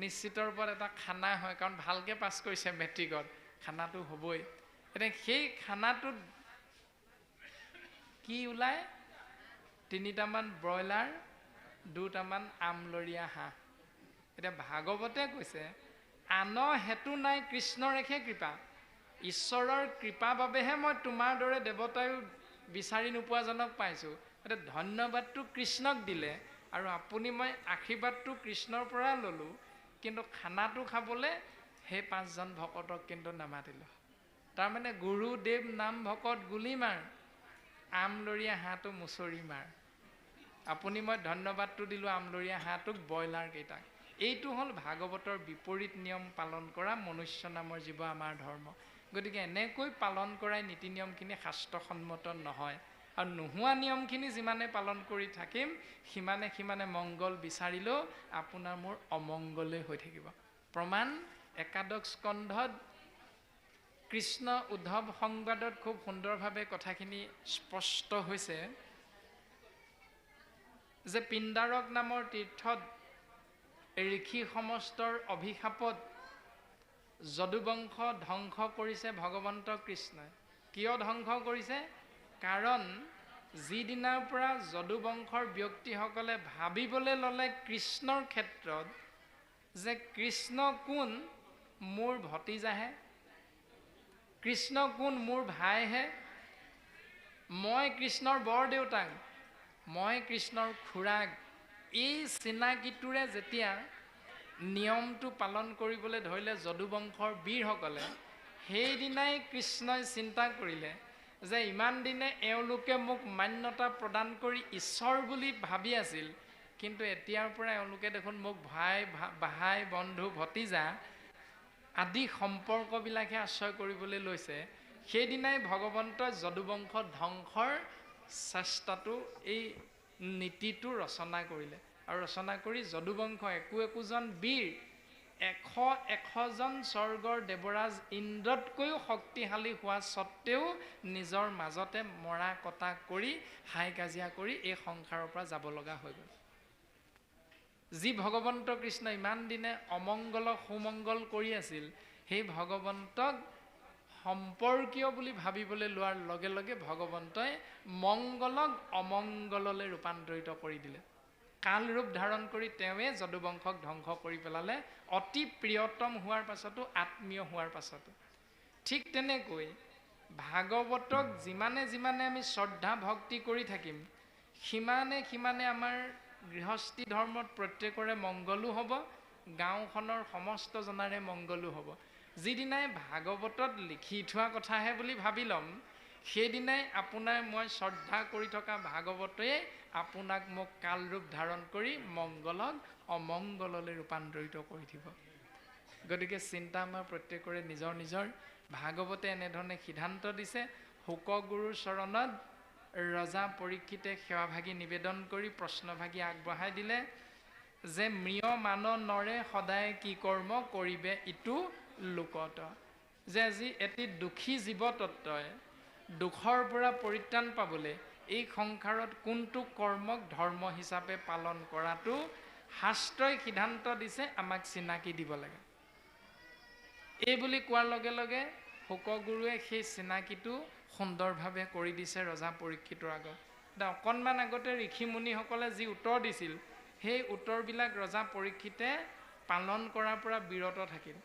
S1: নিশ্চিতৰ ওপৰত এটা খানা হয়, কাৰণ ভালকৈ পাছ কৰিছে মেট্ৰিকত, খানাটো হ'বই। এতিয়া সেই খানাটোত কি ওলায়? 3টামান ব্ৰইলাৰ, 2টামান আমলৰীয়া হাঁহ। এতিয়া ভাগৱতে কৈছে, আন হেতু নাই কৃষ্ণৰেখে কৃপা। ঈশ্বৰৰ কৃপা বাবেহে মই তোমাৰ দৰে দেৱতায়ো বিচাৰি নোপোৱাজনক পাইছোঁ। এতিয়া ধন্যবাদটো কৃষ্ণক দিলে, আৰু আপুনি মই আশীৰ্বাদটো কৃষ্ণৰ পৰা ল'লোঁ, কিন্তু খানাটো খাবলৈ সেই 5 জন ভকতক কিন্তু নামাতিলোঁ। তাৰমানে গুৰুদেৱ নাম ভকত গুলি মাৰ, আমলৰীয়া হাঁহটো মুচৰি মাৰ। আপুনি মই ধন্যবাদটো দিলোঁ আমলৰীয়া হাঁহটোক, ব্ৰইলাৰ কেইটাক। এইটো হ'ল ভাগৱতৰ বিপৰীত নিয়ম পালন কৰা মনুষ্য নামৰ জীৱ আমাৰ ধৰ্ম। গতিকে এনেকৈ পালন কৰাই নীতি নিয়মখিনি শাস্ত্ৰসন্মত নহয়। আৰু নোহোৱা নিয়মখিনি যিমানে পালন কৰি থাকিম, সিমানে মংগল বিচাৰিলেও আপোনাৰ মোৰ অমংগলেই হৈ থাকিব। প্ৰমাণ একাদশ স্কন্ধত কৃষ্ণ উদ্ধৱ সংবাদত খুব সুন্দৰভাৱে কথাখিনি স্পষ্ট হৈছে যে পিণ্ডাৰক নামৰ তীৰ্থত ঋষি সমস্তৰ অভিশাপত যদুবংশ ধ্বংস কৰিছে ভগৱন্ত কৃষ্ণই। কিয় ধ্বংস কৰিছে? কাৰণ যিদিনাৰ পৰা যদুবংশৰ ব্যক্তিসকলে ভাবিবলৈ ল'লে কৃষ্ণৰ ক্ষেত্ৰত যে কৃষ্ণ কোন? মোৰ ভতিজাহে, কৃষ্ণ কোন? মোৰ ভাইহে, মই কৃষ্ণৰ বৰদেউতাক, মই কৃষ্ণৰ খুৰাক। এই চিনাকিটোৰে যেতিয়া নিয়মটো পালন কৰিবলৈ ধৰিলে যদুবংশৰ বীৰসকলে, সেইদিনাই কৃষ্ণই চিন্তা কৰিলে যে ইমান দিনে এওঁলোকে মোক মান্যতা প্ৰদান কৰি ঈশ্বৰ বুলি ভাবি আছিল, কিন্তু এতিয়াৰ পৰা এওঁলোকে দেখোন মোক ভাই বন্ধু ভতিজা আদি সম্পৰ্কবিলাকে আশ্ৰয় কৰিবলৈ লৈছে। সেইদিনাই ভগৱন্তই যদুবংশ ধ্বংসৰ চেষ্টাটো এই নীতিটো ৰচনা কৰিলে আৰু ৰচনা কৰি যদুবংশ একোজন বীৰ 100জন স্বৰ্গৰ দেৱৰাজ ইন্দ্ৰতকৈও শক্তিশালী হোৱা স্বত্তেও নিজৰ মাজতে মৰা কটা কৰি হাই কাজিয়া কৰি এই সংসাৰৰ পৰা যাব লগা হৈ গ'ল। যি ভগৱন্ত কৃষ্ণ ইমান দিনে অমংগলক সুমংগল কৰি আছিল, সেই ভগৱন্তক সম্পৰ্কীয় বুলি ভাবিবলৈ লোৱাৰ লগে লগে ভগৱন্তই মংগলক অমংগললৈ ৰূপান্তৰিত কৰি দিলে। কাল ৰূপ ধাৰণ কৰি তেওঁৱে যদুবংশক ধ্বংস কৰি পেলালে, অতি প্ৰিয়তম হোৱাৰ পাছতো, আত্মীয় হোৱাৰ পাছতো। ঠিক তেনেকৈ ভাগৱতক যিমানে যিমানে আমি শ্ৰদ্ধা ভক্তি কৰি থাকিম, সিমানে আমাৰ গৃহস্থী ধৰ্মত প্ৰত্যেকৰে মংগলো হ'ব, গাঁওখনৰ সমস্ত জনাৰে মংগলো হ'ব। যিদিনাই ভাগৱতত লিখি থোৱা কথাহে বুলি ভাবি ল'ম, সেইদিনাই আপোনাৰ মই শ্ৰদ্ধা কৰি থকা ভাগৱতে আপোনাক মোক কাল ৰূপ ধাৰণ কৰি মংগলক অমংগললৈ ৰূপান্তৰিত কৰি দিব। গতিকে চিন্তা আমাৰ প্ৰত্যেকৰে নিজৰ নিজৰ। ভাগৱতে এনেধৰণে সিদ্ধান্ত দিছে। শুকগুৰুৰ চৰণত ৰজা পৰীক্ষিতে সেৱাভাগী নিবেদন কৰি প্ৰশ্নভাগী আগবঢ়াই দিলে যে মৃয় মান নৰে সদায় কি কৰ্ম কৰিবে ইটো লোকত। যে আজি এটি দুখী জীৱতত্বই দুখৰ পৰা পৰিত্ৰাণ পাবলৈ এই সংসাৰত কোনটো কৰ্মক ধৰ্ম হিচাপে পালন কৰাটো শাস্ত্ৰই সিদ্ধান্ত দিছে, আমাক চিনাকি দিব লাগে। এই বুলি কোৱাৰ লগে লগে শুকগুৰুৱে সেই চিনাকিটো সুন্দৰভাৱে কৰি দিছে ৰজা পৰীক্ষিতৰ আগত। অকণমান আগতে ঋষি মুনিসকলে যি উত্তৰ দিছিল, সেই উত্তৰবিলাক ৰজা পৰীক্ষিতে পালন কৰাৰ পৰা বিৰত থাকিল।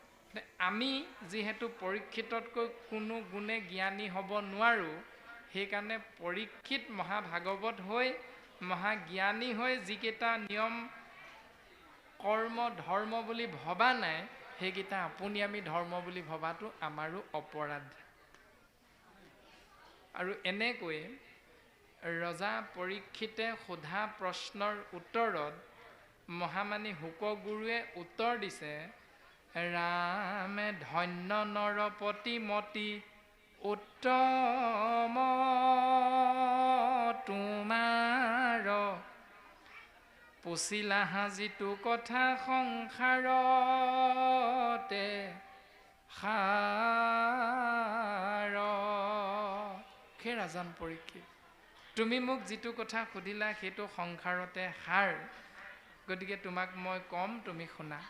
S1: আমি যিহেতু পৰীক্ষিততকৈ কোনো গুণে জ্ঞানী হ'ব নোৱাৰোঁ, সেইকাৰণে পৰীক্ষিত মহাভাগৱত হৈ মহাজ্ঞানী হৈ যিকেইটা নিয়ম কৰ্ম ধৰ্ম বুলি ভবা নাই, সেইকেইটা আপুনি আমি ধৰ্ম বুলি ভবাটো আমাৰো অপৰাধ। আৰু এনেকৈ ৰজা পৰীক্ষিতে সোধা প্ৰশ্নৰ উত্তৰত মহামানী শুকগুৰুৱে উত্তৰ দিছে, ৰামে ধন্য নৰপতি মতি উত্তম তোমাৰ পুছিলা হাজিটো কথা সংসাৰতে সাৰ। সেই ৰাজন পৰীক্ষিত, তুমি মোক যিটো কথা সুধিলা সেইটো সংসাৰতে সাৰ। গতিকে তোমাক মই কম, তুমি শুনা।